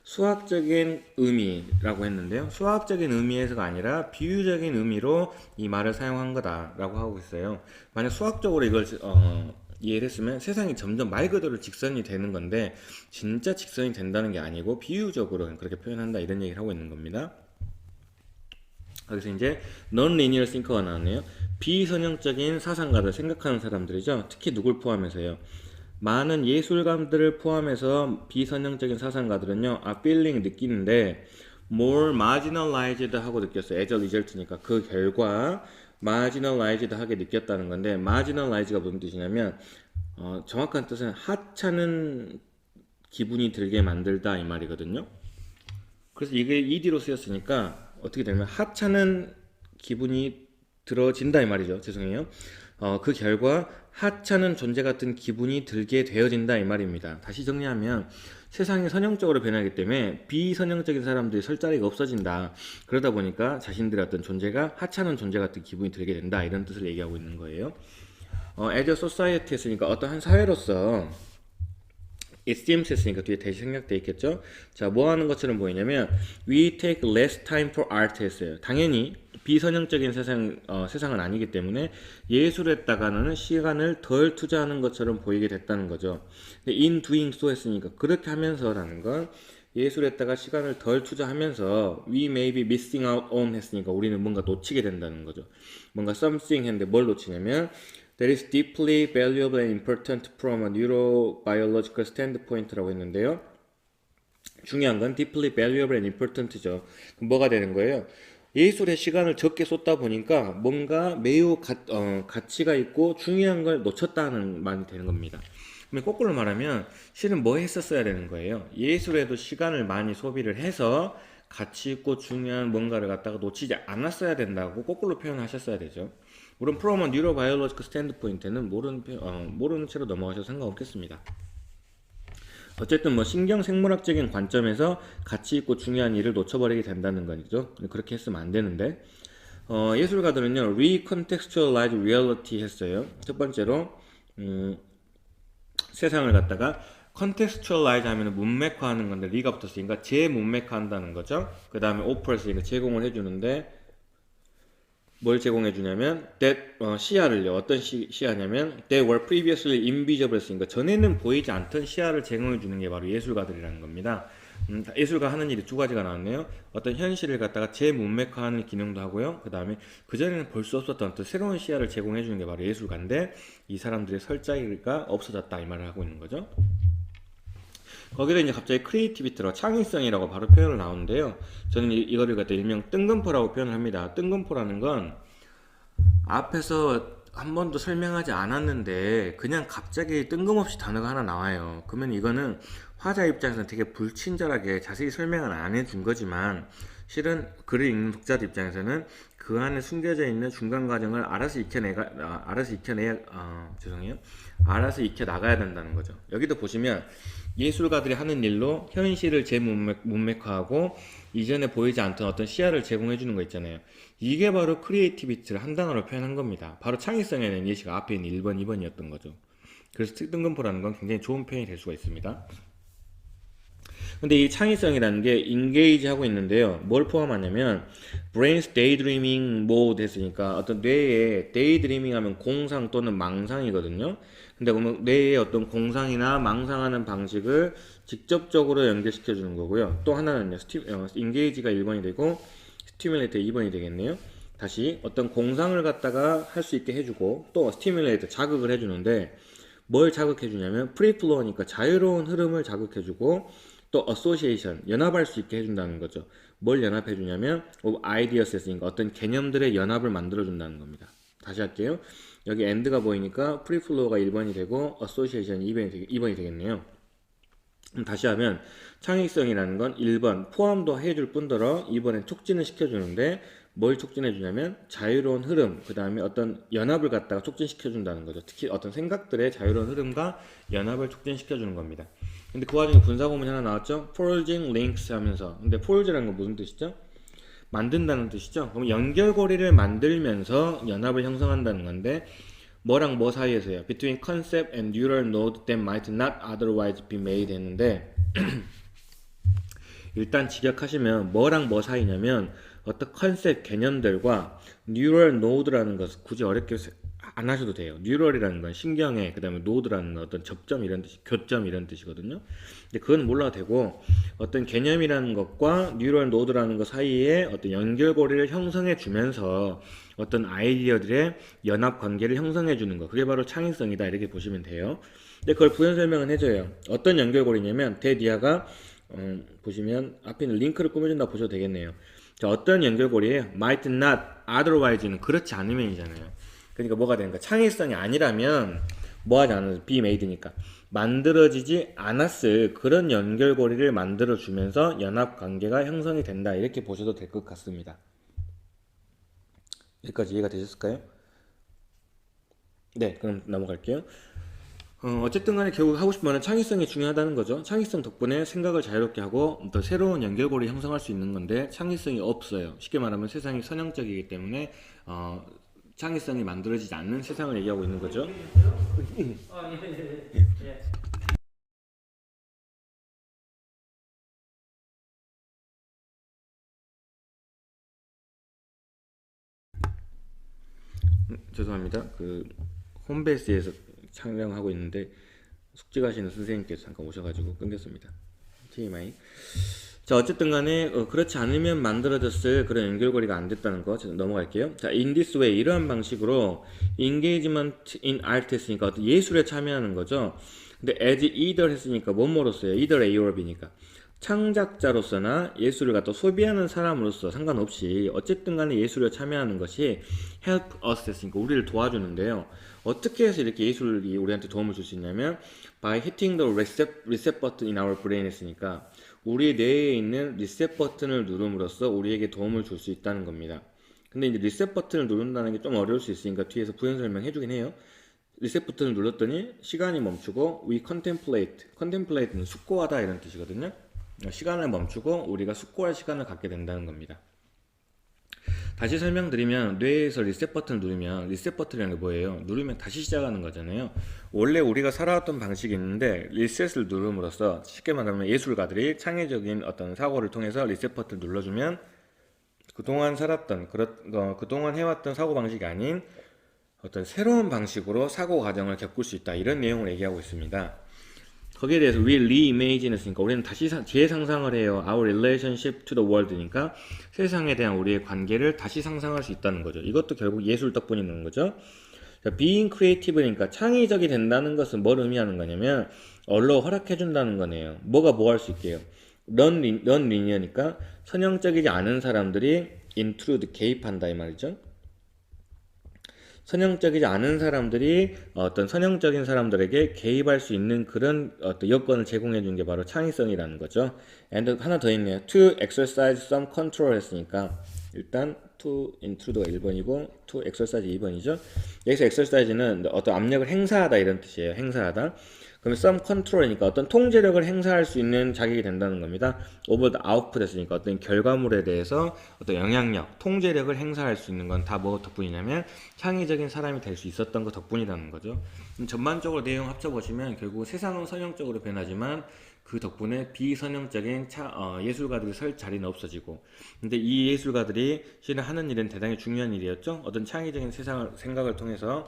수학적인 의미라고 했는데요. 수학적인 의미에서가 아니라 비유적인 의미로 이 말을 사용한 거다라고 하고 있어요. 만약 수학적으로 이걸 이해를 했으면 세상이 점점 말 그대로 직선이 되는 건데 진짜 직선이 된다는 게 아니고 비유적으로 그렇게 표현한다 이런 얘기를 하고 있는 겁니다. 그래서 이제 non-linear thinker가 나왔네요. 비선형적인 사상가들 생각하는 사람들이죠. 특히 누굴 포함해서요. 많은 예술가들을 포함해서 비선형적인 사상가들은요, feeling 느끼는데 more marginalized 하고 느꼈어요. as a result니까 그 결과 marginalized 하게 느꼈다는 건데 marginalize가 무슨 뜻이냐면 정확한 뜻은 하찮은 기분이 들게 만들다 이 말이거든요. 그래서 이게 ED로 쓰였으니까 어떻게 되면 하찮은 기분이 들어진다 이 말이죠. 죄송해요. 그 결과 하찮은 존재 같은 기분이 들게 되어진다 이 말입니다. 다시 정리하면 세상이 선형적으로 변하기 때문에 비선형적인 사람들이 설 자리가 없어진다. 그러다 보니까 자신들의 어떤 존재가 하찮은 존재 같은 기분이 들게 된다. 이런 뜻을 얘기하고 있는 거예요. as a society 했으니까 어떤 한 사회로서 it seems 했으니까 뒤에 대시 생략돼 있겠죠. 자, 뭐 하는 것처럼 보이냐면 we take less time for art 했어요. 당연히 비선형적인 세상은 아니기 때문에 예술에다가는 시간을 덜 투자하는 것처럼 보이게 됐다는 거죠. 근데 in doing so 했으니까 그렇게 하면서라는 건 예술에다가 시간을 덜 투자하면서 we may be missing out on 했으니까 우리는 뭔가 놓치게 된다는 거죠. 뭔가 something 했는데 뭘 놓치냐면 That is deeply valuable and important from a neurobiological standpoint라고 했는데요. 중요한 건 deeply valuable and important죠. 그럼 뭐가 되는 거예요? 예술에 시간을 적게 쏟다 보니까 뭔가 매우 가치가 있고 중요한 걸 놓쳤다는 말이 되는 겁니다. 그럼 거꾸로 말하면 실은 뭐 했었어야 되는 거예요? 예술에도 시간을 많이 소비를 해서 가치 있고 중요한 뭔가를 갖다가 놓치지 않았어야 된다고 거꾸로 표현하셨어야 되죠. 물론 from a neurobiological standpoint는 모르는 채로 넘어가셔도 상관없겠습니다. 어쨌든 뭐 신경생물학적인 관점에서 가치 있고 중요한 일을 놓쳐버리게 된다는 거죠. 그렇게 했으면 안 되는데 예술가들은요 recontextualize reality 했어요. 첫 번째로 세상을 갖다가 contextualize 하면 문맥화하는 건데 리가 붙었으니까 재문맥화한다는 거죠. 그 다음에 offer 했으니까 제공을 해주는데 뭘 제공해 주냐면 시야를요. 어떤 시야냐면 that were previously invisible 했으니까 전에는 보이지 않던 시야를 제공해 주는 게 바로 예술가들이라는 겁니다. 예술가 하는 일이 두 가지가 나왔네요. 어떤 현실을 갖다가 재문맥화하는 기능도 하고요. 그 다음에 그전에는 볼 수 없었던 어떤 새로운 시야를 제공해 주는 게 바로 예술가인데 이 사람들의 설 자리가 없어졌다 이 말을 하고 있는 거죠. 거기서 이제 갑자기 크리에이티비티라고 창의성이라고 바로 표현을 나오는데요. 저는 이거를 갖다 일명 뜬금포라고 표현을 합니다. 뜬금포라는 건 앞에서 한 번도 설명하지 않았는데 그냥 갑자기 뜬금없이 단어가 하나 나와요. 그러면 이거는 화자 입장에서는 되게 불친절하게 자세히 설명은 안 해준 거지만 실은 글을 읽는 독자들 입장에서는 그 안에 숨겨져 있는 중간 과정을 알아서 익혀 나가야 된다는 거죠. 여기도 보시면 예술가들이 하는 일로 현실을 재문맥화하고 이전에 보이지 않던 어떤 시야를 제공해 주는 거 있잖아요. 이게 바로 크리에이티비티를 한 단어로 표현한 겁니다. 바로 창의성에는 예시가 앞에 있는 1번, 2번이었던 거죠. 그래서 뜬금포라는 건 굉장히 좋은 표현이 될 수가 있습니다. 근데 이 창의성이라는 게 engage 하고 있는데요. 뭘 포함하냐면 brain's daydreaming mode 했으니까 어떤 뇌에 daydreaming 하면 공상 또는 망상이거든요. 근데 그러면 뇌의 어떤 공상이나 망상하는 방식을 직접적으로 연결시켜 주는 거고요. 또 하나는요. engage가 1번이 되고 stimulate 2번이 되겠네요. 다시 어떤 공상을 갖다가 할 수 있게 해주고 또 stimulate 자극을 해주는데 뭘 자극해 주냐면 free flow니까 자유로운 흐름을 자극해 주고 또 association 연합할 수 있게 해준다는 거죠. 뭘 연합해 주냐면 of ideas 했으니까 어떤 개념들의 연합을 만들어 준다는 겁니다. 다시 할게요. 여기 end가 보이니까 free flow가 1번이 되고 association 2번이 되겠네요. 다시 하면 창의성이라는 건 1번 포함도 해줄 뿐더러 2번에 촉진을 시켜주는데 뭘 촉진해 주냐면 자유로운 흐름, 그 다음에 어떤 연합을 갖다가 촉진시켜 준다는 거죠. 특히 어떤 생각들의 자유로운 흐름과 연합을 촉진시켜 주는 겁니다. 근데 그 와중에 분사구문이 하나 나왔죠. forging links 하면서. 근데 forge라는 건 무슨 뜻이죠? 만든다는 뜻이죠. 그럼 연결고리를 만들면서 연합을 형성한다는 건데 뭐랑 뭐 사이에서요? Between concept and neural node that might not otherwise be made 했는데 일단 직역하시면 뭐랑 뭐 사이냐면 어떤 컨셉 개념들과 뉴럴 노드라는 것을 굳이 어렵게 안 하셔도 돼요. 뉴럴이라는 건 신경에, 그 다음에 노드라는 건 어떤 접점 이런 뜻, 교점 이런 뜻이거든요. 근데 그건 몰라도 되고 어떤 개념이라는 것과 뉴럴 노드라는 것 사이에 어떤 연결고리를 형성해 주면서 어떤 아이디어들의 연합 관계를 형성해 주는 거, 그게 바로 창의성이다 이렇게 보시면 돼요. 근데 그걸 부연 설명은 해줘요. 어떤 연결고리냐면 대디아가 보시면 앞에 있는 링크를 꾸며준다 보셔도 되겠네요. 자, 어떤 연결고리에 might not otherwise는 그렇지 않으면이잖아요. 그러니까 뭐가 되는가? 창의성이 아니라면 뭐하지 않아서 be made니까 만들어지지 않았을 그런 연결고리를 만들어 주면서 연합 관계가 형성이 된다 이렇게 보셔도 될 것 같습니다. 여기까지 이해가 되셨을까요? 네, 그럼 넘어갈게요. 어쨌든 간에 결국 하고 싶은 말은 창의성이 중요하다는 거죠. 창의성 덕분에 생각을 자유롭게 하고 또 새로운 연결고리 형성할 수 있는 건데 창의성이 없어요. 쉽게 말하면 세상이 선형적이기 때문에 창의성이 만들어지지 않는 세상을 얘기하고 있는 거죠. 죄송합니다. 그 홈베이스에서 촬영하고 있는데 숙직하시는 선생님께서 잠깐 오셔가지고 끊겼습니다. TMI. 자, 어쨌든 간에 그렇지 않으면 만들어졌을 그런 연결고리가 안 됐다는 거 넘어갈게요. 자, in this way 이러한 방식으로 engagement in art 했으니까 어떤 예술에 참여하는 거죠. 근데 as either 했으니까 뭐뭐로써요? either A or B니까 창작자로서나 예술을 갖다 소비하는 사람으로서 상관없이 어쨌든 간에 예술에 참여하는 것이 help us 했으니까 우리를 도와주는데요. 어떻게 해서 이렇게 예술이 우리한테 도움을 줄 수 있냐면 by hitting the reset button in our brain 했으니까 우리 뇌에 있는 리셋 버튼을 누름으로써 우리에게 도움을 줄 수 있다는 겁니다. 근데 이제 리셋 버튼을 누른다는 게 좀 어려울 수 있으니까 뒤에서 부연 설명 해주긴 해요. 리셋 버튼을 눌렀더니 시간이 멈추고 we contemplate는 숙고하다 이런 뜻이거든요. 시간을 멈추고 우리가 숙고할 시간을 갖게 된다는 겁니다. 다시 설명드리면 뇌에서 리셋 버튼을 누르면 리셋 버튼이라는 게 뭐예요? 누르면 다시 시작하는 거잖아요. 원래 우리가 살아왔던 방식이 있는데 리셋을 누름으로써 쉽게 말하면 예술가들이 창의적인 어떤 사고를 통해서 리셋 버튼을 눌러주면 그동안 살았던 그동안 해왔던 사고 방식이 아닌 어떤 새로운 방식으로 사고 과정을 겪을 수 있다 이런 내용을 얘기하고 있습니다. 거기에 대해서 we reimagine 했으니까 우리는 다시 재상상을 해요. our relationship to the world니까 세상에 대한 우리의 관계를 다시 상상할 수 있다는 거죠. 이것도 결국 예술 덕분이라는 거죠. 자, being creative니까 창의적이 된다는 것은 뭘 의미하는 거냐면 언로 허락해 준다는 거네요. 뭐가 뭐 할 수 있게요. non-linear니까 선형적이지 않은 사람들이 intrude 개입한다 이 말이죠. 선형적이지 않은 사람들이 어떤 선형적인 사람들에게 개입할 수 있는 그런 어떤 여건을 제공해 준 게 바로 창의성이라는 거죠. and 하나 더 있네요. to exercise some control 했으니까 일단 to intrude가 1번이고 to exercise 2번이죠. 여기서 exercise는 어떤 압력을 행사하다 이런 뜻이에요. 행사하다. 그러면 some control이니까 어떤 통제력을 행사할 수 있는 자격이 된다는 겁니다. over the output 했으니까 어떤 결과물에 대해서 어떤 영향력, 통제력을 행사할 수 있는 건 다 뭐 덕분이냐면 창의적인 사람이 될 수 있었던 것 덕분이라는 거죠. 전반적으로 내용 합쳐보시면 결국 세상은 선형적으로 변하지만 그 덕분에 비선형적인 예술가들이 설 자리는 없어지고 근데 이 예술가들이 실은 하는 일은 대단히 중요한 일이었죠. 어떤 창의적인 생각을 통해서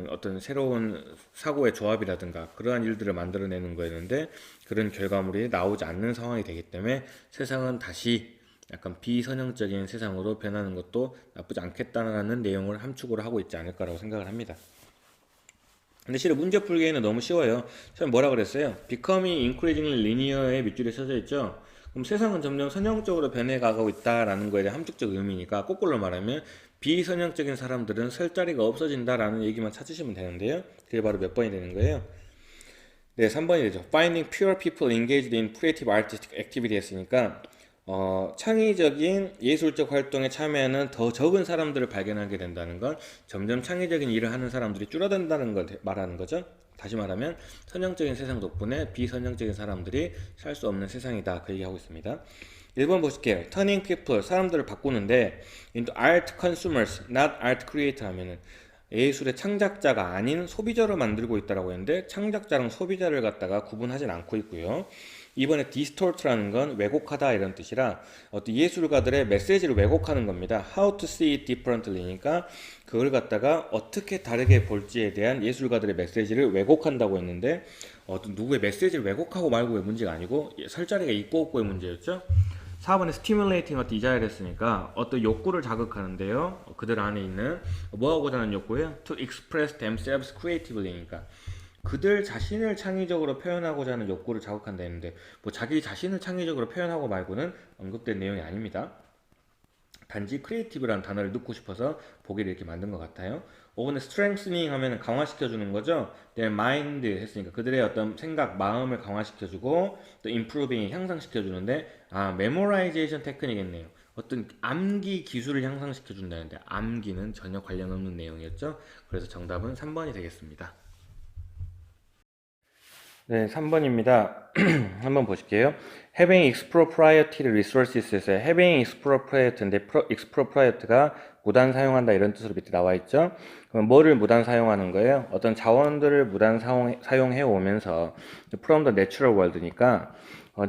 어떤 새로운 사고의 조합이라든가 그러한 일들을 만들어내는 거였는데 그런 결과물이 나오지 않는 상황이 되기 때문에 세상은 다시 약간 비선형적인 세상으로 변하는 것도 나쁘지 않겠다는 내용을 함축으로 하고 있지 않을까라고 생각을 합니다. 근데 실은 문제 풀기에는 너무 쉬워요. 처음에 뭐라 그랬어요? Becoming increasingly linear의 밑줄에 써져 있죠. 그럼 세상은 점점 선형적으로 변해가고 있다라는 거에 대한 함축적 의미니까 거꾸로 말하면 비선형적인 사람들은 설 자리가 없어진다라는 얘기만 찾으시면 되는데요. 그게 바로 몇 번이 되는 거예요? 네, 3번이 되죠. Finding fewer people engaged in creative artistic activity 했으니까 창의적인 예술적 활동에 참여하는 더 적은 사람들을 발견하게 된다는 건 점점 창의적인 일을 하는 사람들이 줄어든다는 걸 말하는 거죠. 다시 말하면 선형적인 세상 덕분에 비선형적인 사람들이 살 수 없는 세상이다 그 얘기하고 있습니다. 1번 보실게요. Turning people, 사람들을 바꾸는데 into art consumers, not art creator 하면은 예술의 창작자가 아닌 소비자로 만들고 있다라고 했는데 창작자랑 소비자를 갖다가 구분하진 않고 있고요. 이번에 distort라는 건 왜곡하다 이런 뜻이라 어떤 예술가들의 메시지를 왜곡하는 겁니다. How to see it differently니까 그걸 갖다가 어떻게 다르게 볼지에 대한 예술가들의 메시지를 왜곡한다고 했는데 어떤 누구의 메시지를 왜곡하고 말고의 문제가 아니고 설자리가 있고 없고의 문제였죠. 4번에 stimulating a desire 했으니까 어떤 욕구를 자극하는데요. 그들 안에 있는 뭐 하고자 하는 욕구예요? To express themselves creatively니까 그들 자신을 창의적으로 표현하고자 하는 욕구를 자극한다 했는데 뭐 자기 자신을 창의적으로 표현하고 말고는 언급된 내용이 아닙니다. 단지 크리에이티브라는 단어를 넣고 싶어서 보기를 이렇게 만든 것 같아요. 5번에 strengthening 하면 강화시켜주는 거죠. their mind 했으니까 그들의 어떤 생각, 마음을 강화시켜주고 또 improving 향상시켜주는데 memorization 테크닉이겠네요. 어떤 암기 기술을 향상시켜준다는데 암기는 전혀 관련 없는 내용이었죠. 그래서 정답은 3번이 되겠습니다. 네, 3번입니다. 한번 보실게요. Having expropriated resources에서 having expropriate인데 expropriate가 무단 사용한다 이런 뜻으로 밑에 나와 있죠. 그럼 뭐를 무단 사용하는 거예요? 어떤 자원들을 무단 사용해 오면서 from the natural world니까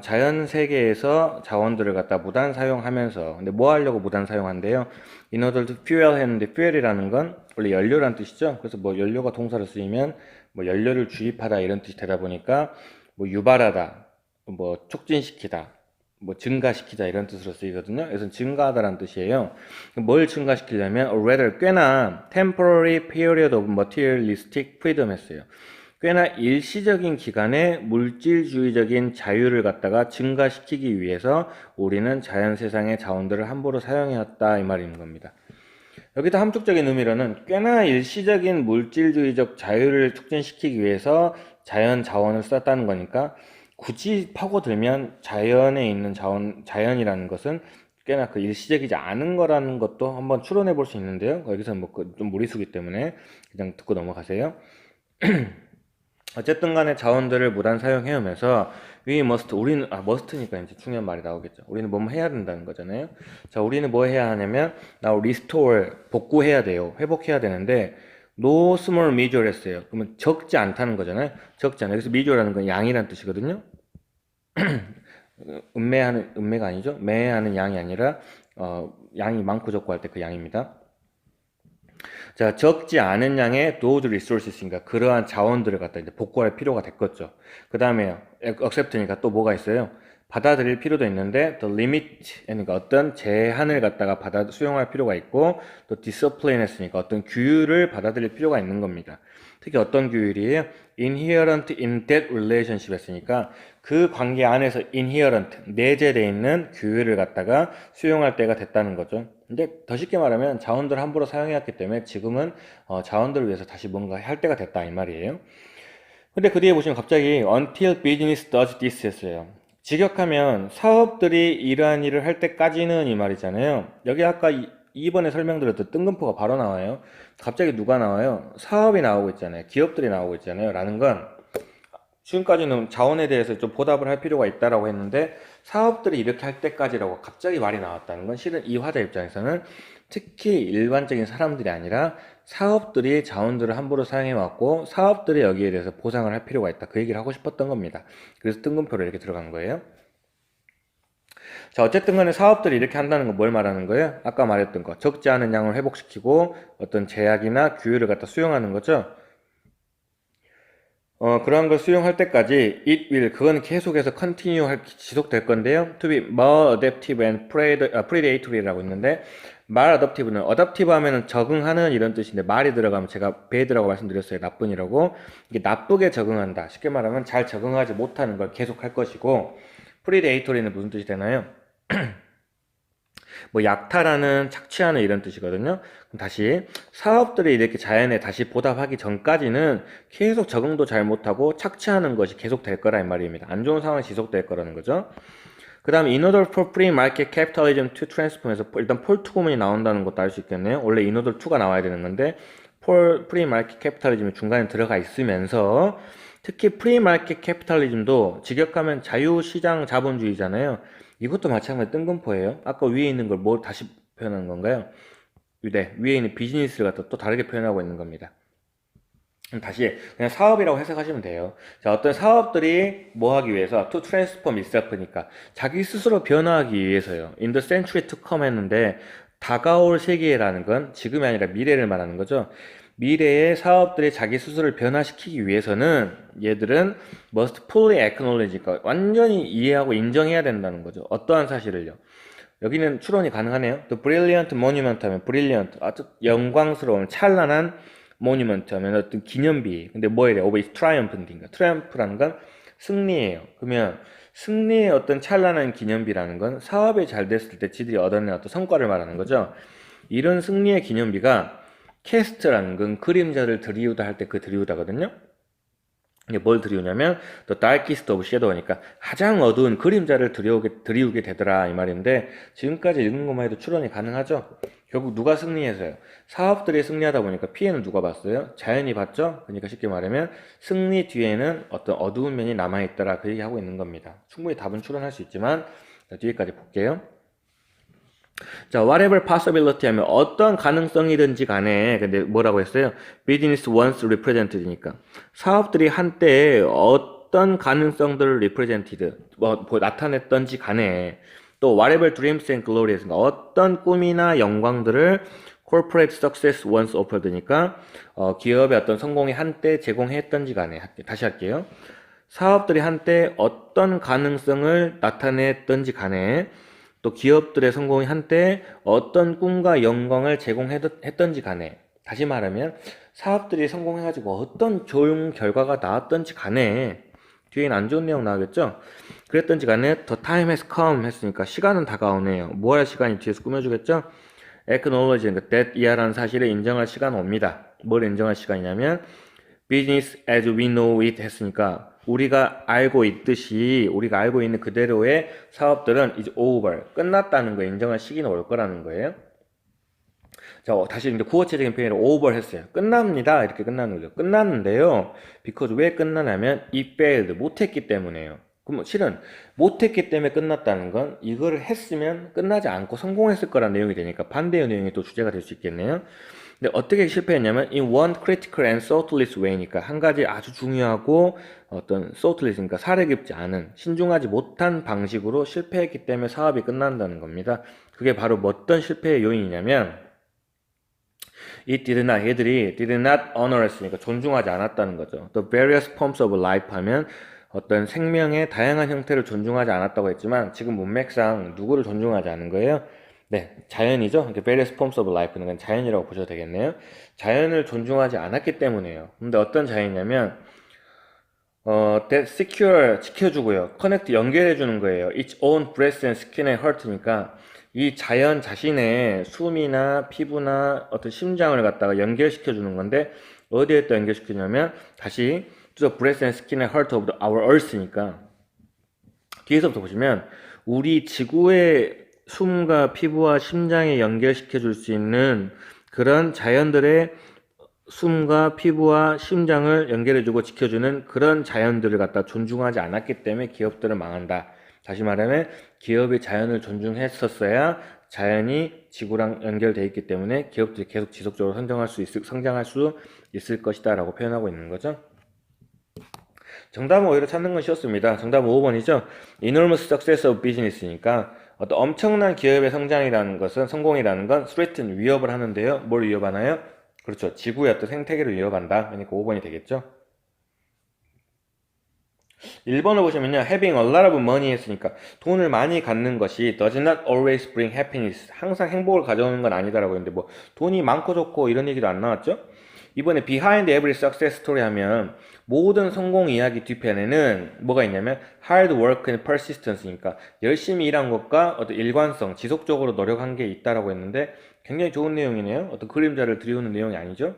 자연 세계에서 자원들을 갖다 무단 사용하면서 근데 뭐 하려고 무단 사용한대요? In order to fuel 했는데 fuel이라는 건 원래 연료란 뜻이죠. 그래서 뭐 연료가 동사로 쓰이면 뭐 연료를 주입하다 이런 뜻이 되다 보니까 뭐 유발하다, 뭐 촉진시키다, 뭐 증가시키자 이런 뜻으로 쓰이거든요. 그래서 증가하다라는 뜻이에요. 뭘 증가시키려면 rather 꽤나 temporary period of materialistic freedom 했어요. 꽤나 일시적인 기간의 물질주의적인 자유를 갖다가 증가시키기 위해서 우리는 자연 세상의 자원들을 함부로 사용해왔다 이 말인 겁니다. 여기다 함축적인 의미로는 꽤나 일시적인 물질주의적 자유를 촉진시키기 위해서 자연 자원을 썼다는 거니까 굳이 파고들면 자연에 있는 자연이라는 것은 꽤나 그 일시적이지 않은 거라는 것도 한번 추론해 볼 수 있는데요. 여기서 뭐 좀 무리수기 때문에 그냥 듣고 넘어가세요. 어쨌든 간에 자원들을 무단 사용해오면서 we must, 우리는 must니까 이제 중요한 말이 나오겠죠. 우리는 뭐 해야 된다는 거잖아요. 자, 우리는 뭐 해야 하냐면 now restore, 복구해야 돼요. 회복해야 되는데 no small measure 했어요. 그러면 적지 않다는 거잖아요. 적지 않아. 여기서 measure라는 건 양이란 뜻이거든요. 음매가 아니죠. 매하는 양이 아니라 양이 많고 적고 할 때 그 양입니다. 자, 적지 않은 양의 those resources인가 그러한 자원들을 갖다 이제 복구할 필요가 됐겠죠. 그 다음에 accept니까 또 뭐가 있어요? 받아들일 필요도 있는데 the limit, 그러니까 어떤 제한을 갖다가 수용할 필요가 있고 또 discipline 했으니까 어떤 규율을 받아들일 필요가 있는 겁니다. 특히 어떤 규율이에요? inherent in that relationship 했으니까 그 관계 안에서 inherent, 내재되어 있는 규율을 갖다가 수용할 때가 됐다는 거죠. 근데 더 쉽게 말하면 자원들을 함부로 사용해왔기 때문에 지금은 자원들을 위해서 다시 뭔가 할 때가 됐다 이 말이에요. 근데 그 뒤에 보시면 갑자기 until business does this 했어요. 직역하면 사업들이 이러한 일을 할 때까지는 이 말이잖아요. 여기 아까 2번에 설명드렸던 뜬금포가 바로 나와요. 갑자기 누가 나와요? 사업이 나오고 있잖아요. 기업들이 나오고 있잖아요. 라는 건 지금까지는 자원에 대해서 좀 보답을 할 필요가 있다라고 했는데 사업들이 이렇게 할 때까지라고 갑자기 말이 나왔다는 건 실은 이 화자 입장에서는 특히 일반적인 사람들이 아니라 사업들이 자원들을 함부로 사용해 왔고 사업들이 여기에 대해서 보상을 할 필요가 있다. 그 얘기를 하고 싶었던 겁니다. 그래서 뜬금표로 이렇게 들어간 거예요. 자, 어쨌든 간에 사업들이 이렇게 한다는 건 뭘 말하는 거예요? 아까 말했던 거. 적지 않은 양을 회복시키고 어떤 제약이나 규율을 갖다 수용하는 거죠. 그런 걸 수용할 때까지 it will, 그건 계속해서 지속될 건데요. to be more adaptive and predatory라고 있는데 말 adaptive는 adaptive 하면은 적응하는 이런 뜻인데 말이 들어가면 제가 bad라고 말씀드렸어요. 나쁜이라고. 이게 나쁘게 적응한다. 쉽게 말하면 잘 적응하지 못하는 걸 계속 할 것이고 predatory는 무슨 뜻이 되나요? 뭐 약탈하는, 착취하는 이런 뜻이거든요. 그럼 다시 사업들이 이렇게 자연에 다시 보답하기 전까지는 계속 적응도 잘 못하고 착취하는 것이 계속 될 거라 이 말입니다. 안 좋은 상황이 지속될 거라는 거죠. 그 다음에 in order for free market capitalism to transform에서 일단 폴2 구문이 나온다는 것도 알 수 있겠네요. 원래 in order to가 나와야 되는 건데 free market capitalism이 중간에 들어가 있으면서 특히 free market capitalism도 직역하면 자유시장 자본주의잖아요. 이것도 마찬가지 뜬금포예요. 아까 위에 있는 걸 뭐 다시 표현한 건가요? 위에 있는 비즈니스를 갖다 또 다르게 표현하고 있는 겁니다. 다시 그냥 사업이라고 해석하시면 돼요. 자, 어떤 사업들이 뭐 하기 위해서 to transform itself니까 자기 스스로 변화하기 위해서요. In the century to come 했는데 다가올 세계라는 건 지금이 아니라 미래를 말하는 거죠. 미래의 사업들이 자기 스스로를 변화시키기 위해서는 얘들은 must fully acknowledge니까 완전히 이해하고 인정해야 된다는 거죠. 어떠한 사실을요. 여기는 추론이 가능하네요. The brilliant monument 하면 brilliant 아주 영광스러운 찬란한 monument 하면 어떤 기념비. 근데 뭐에 대해 of its triumph인가? triumph라는 건 승리예요. 그러면 승리의 어떤 찬란한 기념비라는 건 사업이 잘 됐을 때 지들이 얻어낸 어떤 성과를 말하는 거죠. 이런 승리의 기념비가 캐스트라는 건 그림자를 드리우다 할 때 그 드리우다거든요. 이게 뭘 드리우냐면 The Darkest of Shadow니까 가장 어두운 그림자를 드리우게 되더라 이 말인데 지금까지 읽은 것만 해도 추론이 가능하죠. 결국 누가 승리해서요? 사업들이 승리하다 보니까 피해는 누가 봤어요? 자연이 봤죠? 그러니까 쉽게 말하면 승리 뒤에는 어떤 어두운 면이 남아있더라 그 얘기하고 있는 겁니다. 충분히 답은 추론할 수 있지만 뒤에까지 볼게요. 자, whatever possibility 하면 어떤 가능성이든지 간에 근데 뭐라고 했어요? business once represented니까 사업들이 한때 어떤 가능성들을 represented 뭐 나타냈던지 간에 또 whatever dreams and glories 어떤 꿈이나 영광들을 corporate success once offered니까 기업의 어떤 성공이 한때 제공했던지 간에 다시 할게요. 사업들이 한때 어떤 가능성을 나타냈던지 간에 또 기업들의 성공이 한때 어떤 꿈과 영광을 제공했던지 간에 다시 말하면 사업들이 성공해가지고 어떤 좋은 결과가 나왔던지 간에 뒤에는 안 좋은 내용 나오겠죠? 그랬던지 간에 the time has come 했으니까 시간은 다가오네요. 뭐 할 시간이 뒤에서 꾸며주겠죠? acknowledge, 그러니까 that 이하라는 사실을 인정할 시간은 옵니다. 뭘 인정할 시간이냐면 business as we know it 했으니까 우리가 알고 있듯이 우리가 알고 있는 그대로의 사업들은 이제 over 끝났다는 거 인정할 시기는 올 거라는 거예요. 자, 다시 이제 구어체적인 표현으로 over 했어요. 끝납니다. 이렇게 끝나는 거죠. 끝났는데요. because 왜 끝나냐면 it failed 못했기 때문에요. 그럼 실은 못했기 때문에 끝났다는 건 이거를 했으면 끝나지 않고 성공했을 거라는 내용이 되니까 반대의 내용이 또 주제가 될 수 있겠네요. 근데 어떻게 실패했냐면 in one critical and thoughtless way니까 한 가지 아주 중요하고 어떤 thoughtless니까 사려 깊지 않은 신중하지 못한 방식으로 실패했기 때문에 사업이 끝난다는 겁니다. 그게 바로 어떤 실패의 요인이냐면 it did not 얘들이 did not honor 했으니까 존중하지 않았다는 거죠. The various forms of life 하면 어떤 생명의 다양한 형태를 존중하지 않았다고 했지만 지금 문맥상 누구를 존중하지 않은 거예요? 네, 자연이죠. 그러니까 various forms of life는 그냥 자연이라고 보셔도 되겠네요. 자연을 존중하지 않았기 때문에요. 근데 어떤 자연이냐면 that secure 지켜주고요. connect 연결해주는 거예요. its own breath and skin and heart니까 이 자연 자신의 숨이나 피부나 어떤 심장을 갖다가 연결시켜주는 건데 어디에 또 연결시키냐면 다시 to the breath and skin and heart of our earth니까 뒤에서부터 보시면 우리 지구의 숨과 피부와 심장에 연결시켜 줄 수 있는 그런 자연들의 숨과 피부와 심장을 연결해주고 지켜주는 그런 자연들을 갖다 존중하지 않았기 때문에 기업들은 망한다. 다시 말하면 기업이 자연을 존중했었어야 자연이 지구랑 연결되어 있기 때문에 기업들이 계속 지속적으로 성장할 수 있을 것이다 라고 표현하고 있는 거죠. 정답은 오히려 찾는 건 쉬웠습니다. 정답은 5번이죠. Enormous success of business니까 어떤 엄청난 기업의 성장이라는 것은 성공이라는 건 threaten 위협을 하는데요. 뭘 위협하나요? 그렇죠. 지구의 어떤 생태계를 위협한다. 그러니까 5번이 되겠죠. 1번을 보시면요. having a lot of money 했으니까 돈을 많이 갖는 것이 does not always bring happiness. 항상 행복을 가져오는 건 아니다라고 했는데 뭐 돈이 많고 좋고 이런 얘기도 안 나왔죠? 이번에 behind every success story 하면 모든 성공 이야기 뒤편에는 뭐가 있냐면 hard work and persistence니까 열심히 일한 것과 어떤 일관성, 지속적으로 노력한 게 있다라고 했는데 굉장히 좋은 내용이네요. 어떤 그림자를 들이우는 내용이 아니죠.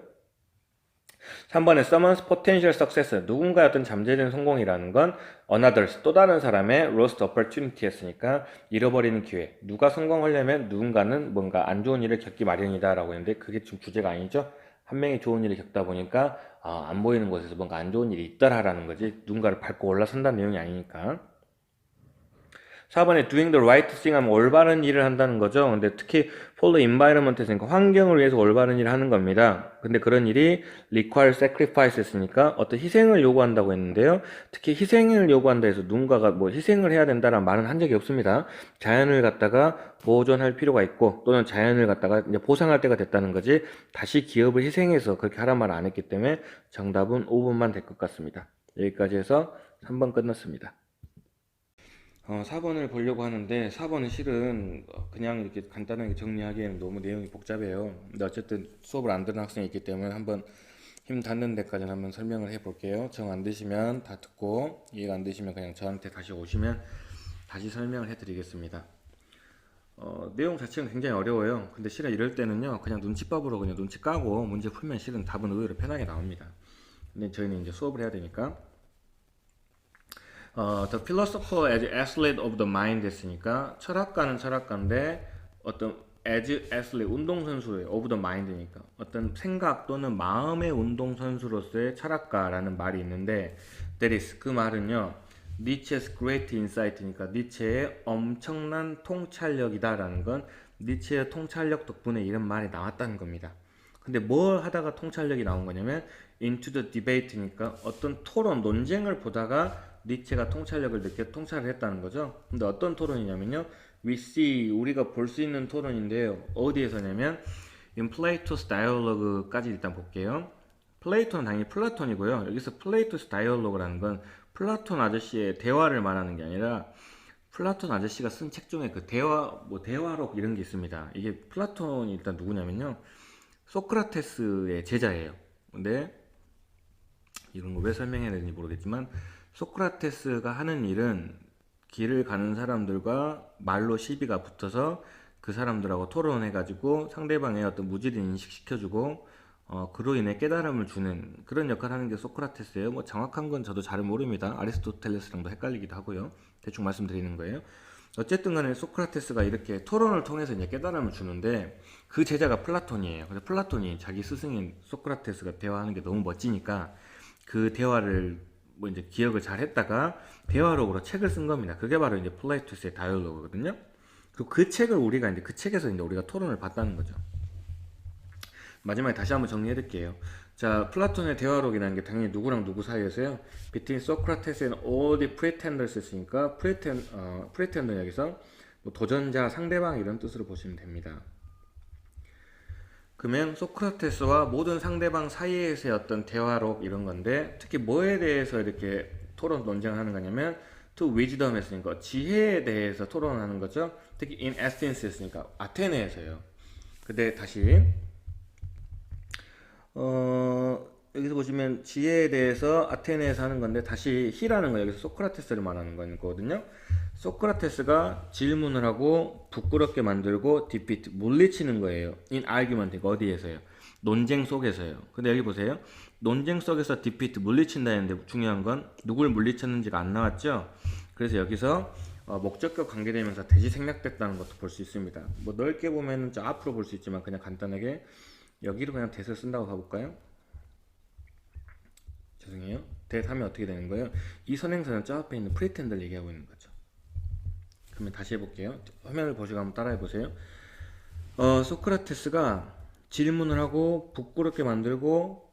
3번에 someone's potential success 누군가의 어떤 잠재된 성공이라는 건 another's 또 다른 사람의 lost opportunity 했으니까 잃어버리는 기회 누가 성공하려면 누군가는 뭔가 안 좋은 일을 겪기 마련이다 라고 했는데 그게 지금 주제가 아니죠. 한 명이 좋은 일을 겪다 보니까 안 보이는 곳에서 뭔가 안 좋은 일이 있더라라는 거지 누군가를 밟고 올라선다는 내용이 아니니까. 4번에 doing the right thing 하면 올바른 일을 한다는 거죠. 근데 특히 for the environment에서니까 환경을 위해서 올바른 일을 하는 겁니다. 근데 그런 일이 require sacrifice 했으니까 어떤 희생을 요구한다고 했는데요. 특히 희생을 요구한다 해서 누군가가 뭐 희생을 해야 된다는 말은 한 적이 없습니다. 자연을 갖다가 보존할 필요가 있고 또는 자연을 갖다가 이제 보상할 때가 됐다는 거지 다시 기업을 희생해서 그렇게 하란 말을 안 했기 때문에 정답은 5번만 될 것 같습니다. 여기까지 해서 3번 끝났습니다. 4번을 보려고 하는데 4번은 실은 그냥 이렇게 간단하게 정리하기에는 너무 내용이 복잡해요. 근데 어쨌든 수업을 안 듣는 학생이 있기 때문에 한번 힘 닿는 데까지는 한번 설명을 해 볼게요. 정 안 되시면 다 듣고 이해가 안 되시면 그냥 저한테 다시 오시면 다시 설명을 해 드리겠습니다. 내용 자체는 굉장히 어려워요. 근데 실은 이럴 때는요, 그냥 눈치밥으로 그냥 눈치 까고 문제 풀면 실은 답은 의외로 편하게 나옵니다. 근데 저희는 이제 수업을 해야 되니까. The philosopher as athlete of the mind 했으니까 철학가는 철학가인데 어떤 as athlete 운동선수의 of the mind니까 어떤 생각 또는 마음의 운동선수로서의 철학가라는 말이 있는데 that is 그 말은요 니체's great insight니까 니체의 엄청난 통찰력이다라는 건 니체의 통찰력 덕분에 이런 말이 나왔다는 겁니다. 근데 뭘 하다가 통찰력이 나온 거냐면 into the debate니까 어떤 토론 논쟁을 보다가 니체가 통찰력을 느껴 통찰을 했다는 거죠. 근데 어떤 토론이냐면요. we see 우리가 볼 수 있는 토론인데요. 어디에서냐면 in Plato's dialogue까지 일단 볼게요. 플레이토는 당연히 플라톤이고요. 여기서 플레이토스 다이얼로그라는 건 플라톤 아저씨의 대화를 말하는 게 아니라 플라톤 아저씨가 쓴 책 중에 그 대화록 이런 게 있습니다. 이게 플라톤이 일단 누구냐면요. 소크라테스의 제자예요. 근데 이런 거 왜 설명해야 되는지 모르겠지만 소크라테스가 하는 일은 길을 가는 사람들과 말로 시비가 붙어서 그 사람들하고 토론해가지고 상대방의 어떤 무지를 인식시켜주고 그로 인해 깨달음을 주는 그런 역할을 하는 게 소크라테스예요. 뭐 정확한 건 저도 잘 모릅니다. 아리스토텔레스랑도 헷갈리기도 하고요. 대충 말씀드리는 거예요. 어쨌든 간에 소크라테스가 이렇게 토론을 통해서 이제 깨달음을 주는데 그 제자가 플라톤이에요. 그래서 플라톤이 자기 스승인 소크라테스가 대화하는 게 너무 멋지니까 그 대화를 뭐 이제 기억을 잘 했다가 대화록으로 책을 쓴 겁니다. 그게 바로 이제 플라토스의 다이얼로그거든요. 그리고 그 책을 우리가 이제 그 책에서 이제 우리가 토론을 봤다는 거죠. 마지막에 다시 한번 정리해 드릴게요. 자, 플라톤의 대화록이라는 게 당연히 누구랑 누구 사이에서요. Between Socrates and all the pretenders 했으니까 pretender 여기서 뭐 도전자, 상대방 이런 뜻으로 보시면 됩니다. 그러면 소크라테스와 모든 상대방 사이에서의 어떤 대화록 이런 건데 특히 뭐에 대해서 이렇게 토론 논쟁을 하는 거냐면 to wisdom 했으니까 지혜에 대해서 토론하는 거죠. 특히 in Athens 했으니까 아테네에서요. 근데 다시 여기서 보시면 지혜에 대해서 아테네에서 하는 건데 다시 히라는 거 여기서 소크라테스를 말하는 거거든요. 소크라테스가 질문을 하고 부끄럽게 만들고 defeat 물리치는 거예요. in argument 어디에서요? 논쟁 속에서요. 근데 여기 보세요. 논쟁 속에서 defeat 물리친다 했는데 중요한 건 누굴 물리쳤는지가 안 나왔죠. 그래서 여기서 목적과 관계되면서 대시 생략됐다는 것도 볼 수 있습니다. 뭐 넓게 보면은 저 앞으로 볼 수 있지만 그냥 간단하게 여기로 그냥 대를 쓴다고 봐볼까요? 죄송해요. 대하면 어떻게 되는 거예요? 이 선행사는 저 앞에 있는 프리텐더를 얘기하고 있는 거죠. 그러면 다시 해볼게요. 화면을 보시고 한번 따라해 보세요. 소크라테스가 질문을 하고 부끄럽게 만들고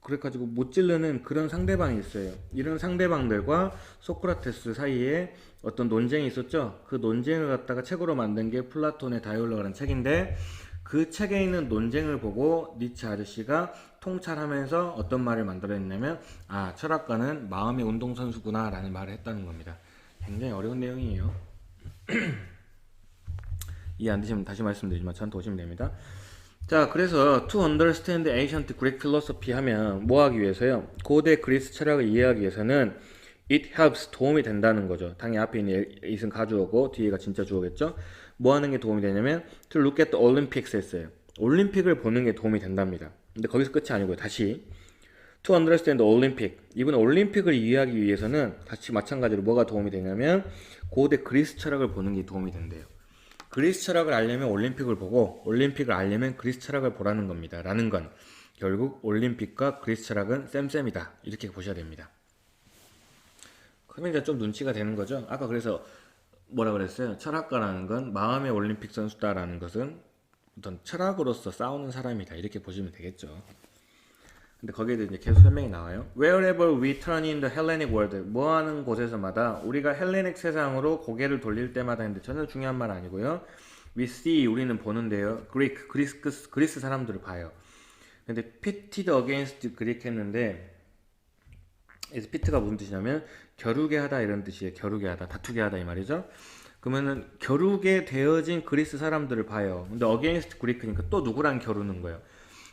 그래가지고 못 찌르는 그런 상대방이 있어요. 이런 상대방들과 소크라테스 사이에 어떤 논쟁이 있었죠. 그 논쟁을 갖다가 책으로 만든 게 플라톤의 다이얼로그라는 책인데 그 책에 있는 논쟁을 보고 니체 아저씨가 통찰하면서 어떤 말을 만들어냈냐면 아 철학가는 마음의 운동선수구나 라는 말을 했다는 겁니다. 굉장히 어려운 내용이에요. 이해 안 되시면 다시 말씀드리지만 저한테 오시면 됩니다. 자, 그래서 to understand ancient Greek philosophy 하면 뭐 하기 위해서요? 고대 그리스 철학을 이해하기 위해서는 it helps 도움이 된다는 거죠. 당연히 앞에 있는 it은 가주어고 뒤에가 진짜 주어겠죠? 뭐 하는 게 도움이 되냐면 to look at the Olympics 했어요. 올림픽을 보는 게 도움이 된답니다. 근데 거기서 끝이 아니고요. 다시 to understand the Olympic. 이번 올림픽을 이해하기 위해서는 다시 마찬가지로 뭐가 도움이 되냐면 고대 그리스 철학을 보는 게 도움이 된대요. 그리스 철학을 알려면 올림픽을 보고 올림픽을 알려면 그리스 철학을 보라는 겁니다. 라는 건 결국 올림픽과 그리스 철학은 쌤쌤이다. 이렇게 보셔야 됩니다. 그러면 이제 좀 눈치가 되는 거죠. 아까 그래서 뭐라 그랬어요? 철학가라는 건 마음의 올림픽 선수다라는 것은 어떤 철학으로서 싸우는 사람이다 이렇게 보시면 되겠죠. 근데 거기에도 이제 계속 설명이 나와요. Wherever we turn in the Hellenic world, 뭐 하는 곳에서마다 우리가 헬레닉 세상으로 고개를 돌릴 때마다 했는데 전혀 중요한 말 아니고요. We see, 우리는 보는데요. Greek, 그리스 사람들을 봐요. 근데 pitted against Greek 했는데 그래서 pit가 무슨 뜻이냐면 겨루게 하다 이런 뜻이에요. 겨루게 하다, 다투게 하다 이 말이죠. 그러면은 겨루게 되어진 그리스 사람들을 봐요. 근데 against Greek니까 또 누구랑 겨루는 거예요?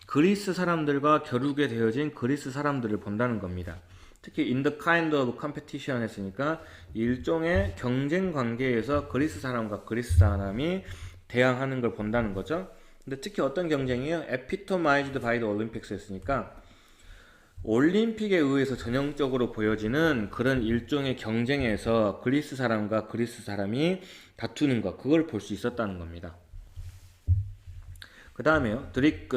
그리스 사람들과 겨루게 되어진 그리스 사람들을 본다는 겁니다. 특히 in the kind of competition 했으니까 일종의 경쟁 관계에서 그리스 사람과 그리스 사람이 대항하는 걸 본다는 거죠. 근데 특히 어떤 경쟁이에요? epitomized by the Olympics 했으니까 올림픽에 의해서 전형적으로 보여지는 그런 일종의 경쟁에서 그리스 사람과 그리스 사람이 다투는 것, 그걸 볼 수 있었다는 겁니다. 그 다음에요. 그릭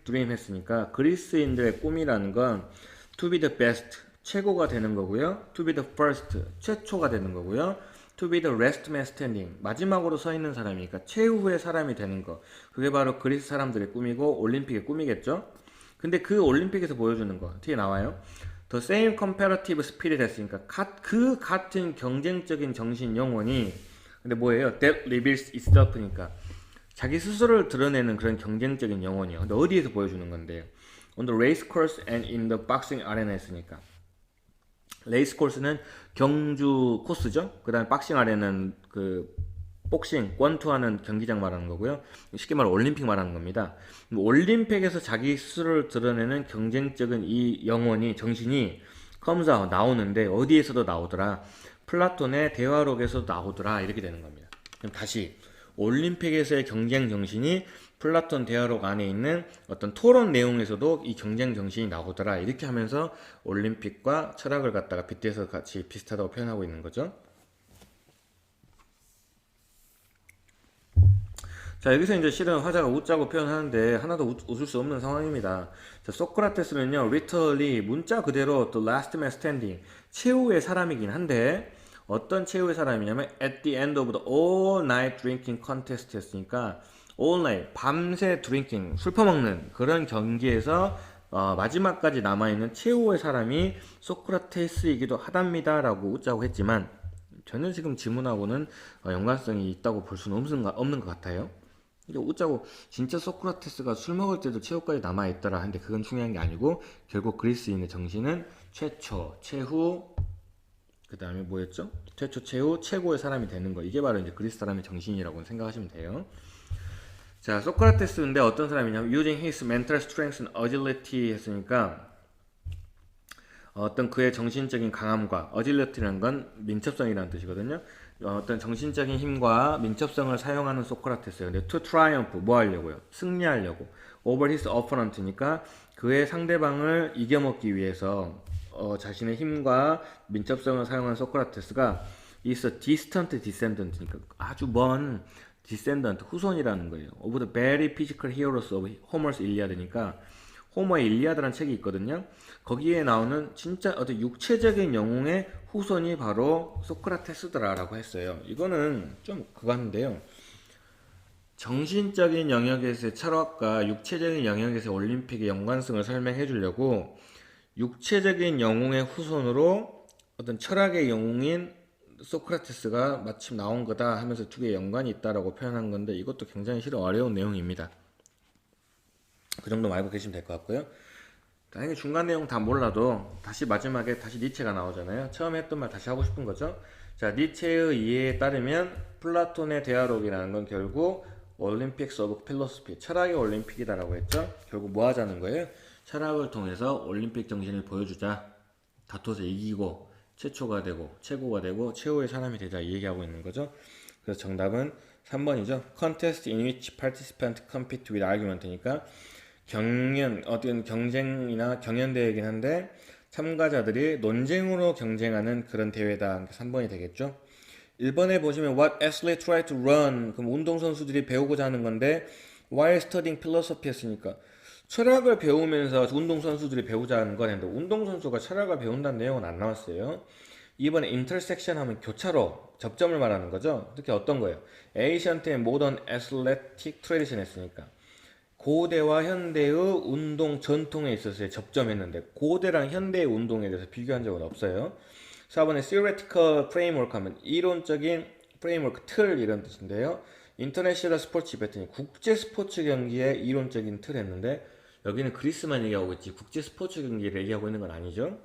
드림 했으니까 그리스인들의 꿈이라는 건 to be the best, 최고가 되는 거고요. to be the first, 최초가 되는 거고요. to be the last man standing, 마지막으로 서 있는 사람이니까 최후의 사람이 되는 거. 그게 바로 그리스 사람들의 꿈이고 올림픽의 꿈이겠죠. 근데 그 올림픽에서 보여주는 거 뒤에 나와요. The same comparative spirit 했으니까 그 같은 경쟁적인 정신 영혼이 근데 뭐예요? That reveals itself니까 자기 스스로를 드러내는 그런 경쟁적인 영혼이요. 근데 어디에서 보여주는 건데요? On the race course and in the boxing arena 했으니까 레이스 코스는 경주 코스죠. 그 다음에 박싱 아레는 그 복싱, 권투하는 경기장 말하는 거고요. 쉽게 말해 올림픽 말하는 겁니다. 올림픽에서 자기 스스로를 드러내는 경쟁적인 이 영혼이, 정신이 comes out, 나오는데 어디에서도 나오더라. 플라톤의 대화록에서도 나오더라. 이렇게 되는 겁니다. 그럼 다시 올림픽에서의 경쟁 정신이 플라톤 대화록 안에 있는 어떤 토론 내용에서도 이 경쟁 정신이 나오더라. 이렇게 하면서 올림픽과 철학을 갖다가 빗대서 같이 비슷하다고 표현하고 있는 거죠. 자, 여기서 이제 실은 화자가 웃자고 표현하는데 하나도 웃을 수 없는 상황입니다. 자, 소크라테스는요, literally 문자 그대로 the last man standing, 최후의 사람이긴 한데 어떤 최후의 사람이냐면 at the end of the all night drinking contest 했으니까 all night, 밤새 drinking, 술 퍼먹는 그런 경기에서 마지막까지 남아있는 최후의 사람이 소크라테스이기도 하답니다 라고 웃자고 했지만 전혀 지금 지문하고는 연관성이 있다고 볼 수는 없는 것 같아요. 근데 웃자고 진짜 소크라테스가 술 먹을 때도 최후까지 남아있더라 하는데 그건 중요한 게 아니고 결국 그리스인의 정신은 최초, 최후, 그 다음에 뭐였죠? 최초, 최후, 최고의 사람이 되는 거. 이게 바로 이제 그리스 사람의 정신이라고 생각하시면 돼요. 자, 소크라테스인데 어떤 사람이냐면 using his mental strength and agility 했으니까 어떤 그의 정신적인 강함과 agility라는 건 민첩성이라는 뜻이거든요. 어떤 정신적인 힘과 민첩성을 사용하는 소크라테스예요. 근데 to triumph 뭐 하려고요? 승리하려고. over his opponent니까 그의 상대방을 이겨먹기 위해서 자신의 힘과 민첩성을 사용한 소크라테스가 is a distant descendant니까 아주 먼 descendant 후손이라는 거예요. of the very physical heroes of Homer's Iliad니까 호머의 일리아드라는 책이 있거든요. 거기에 나오는 진짜 어떤 육체적인 영웅의 후손이 바로 소크라테스더라라고 했어요. 이거는 좀 그건데요. 정신적인 영역에서의 철학과 육체적인 영역에서의 올림픽의 연관성을 설명해 주려고 육체적인 영웅의 후손으로 어떤 철학의 영웅인 소크라테스가 마침 나온 거다 하면서 두 개의 연관이 있다라고 표현한 건데 이것도 굉장히 실은 어려운 내용입니다. 그 정도만 알고 계시면 될 것 같고요. 당연히 중간 내용 다 몰라도 다시 마지막에 다시 니체가 나오잖아요. 처음에 했던 말 다시 하고 싶은 거죠. 자, 니체의 이해에 따르면 플라톤의 대화록이라는 건 결국 올림픽스 오브 필로소피, 철학의 올림픽이다라고 했죠. 결국 뭐 하자는 거예요? 철학을 통해서 올림픽 정신을 보여주자. 다퉈서 이기고 최초가 되고 최고가 되고 최후의 사람이 되자 이 얘기하고 있는 거죠. 그래서 정답은 3번이죠. Contest in which participants compete with argument이니까 어떤 경쟁이나 경연대회이긴 한데 참가자들이 논쟁으로 경쟁하는 그런 대회다. 3번이 되겠죠. 1번에 보시면 What athlete try to run, 그럼 운동선수들이 배우고자 하는 건데 while studying philosophy 했으니까 철학을 배우면서 운동선수들이 배우자 하는 건 했는데 운동선수가 철학을 배운다는 내용은 안 나왔어요. 이번에 intersection 하면 교차로, 접점을 말하는 거죠. 특히 어떤 거예요? ancient and modern athletic tradition 했으니까 고대와 현대의 운동 전통에 있어서의 접점했는데 고대랑 현대의 운동에 대해서 비교한 적은 없어요. 4번에 theoretical framework 하면 이론적인 프레임워크, 틀 이런 뜻인데요. 인터내셔널 스포츠 이벤트니 국제 스포츠 경기의 이론적인 틀 했는데 여기는 그리스만 얘기하고 있지 국제 스포츠 경기를 얘기하고 있는 건 아니죠.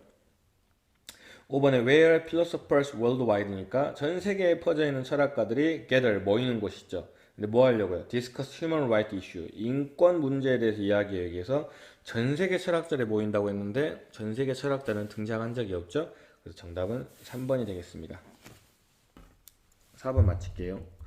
5번에 where philosophers worldwide니까 전 세계에 퍼져 있는 철학가들이 gather 모이는 곳이죠. 근데 뭐 하려고요? discuss human right issue 인권 문제에 대해서 이야기하기 위해서 전 세계 철학자들이 모인다고 했는데 전 세계 철학자는 등장한 적이 없죠. 그래서 정답은 3번이 되겠습니다. 4번 마칠게요.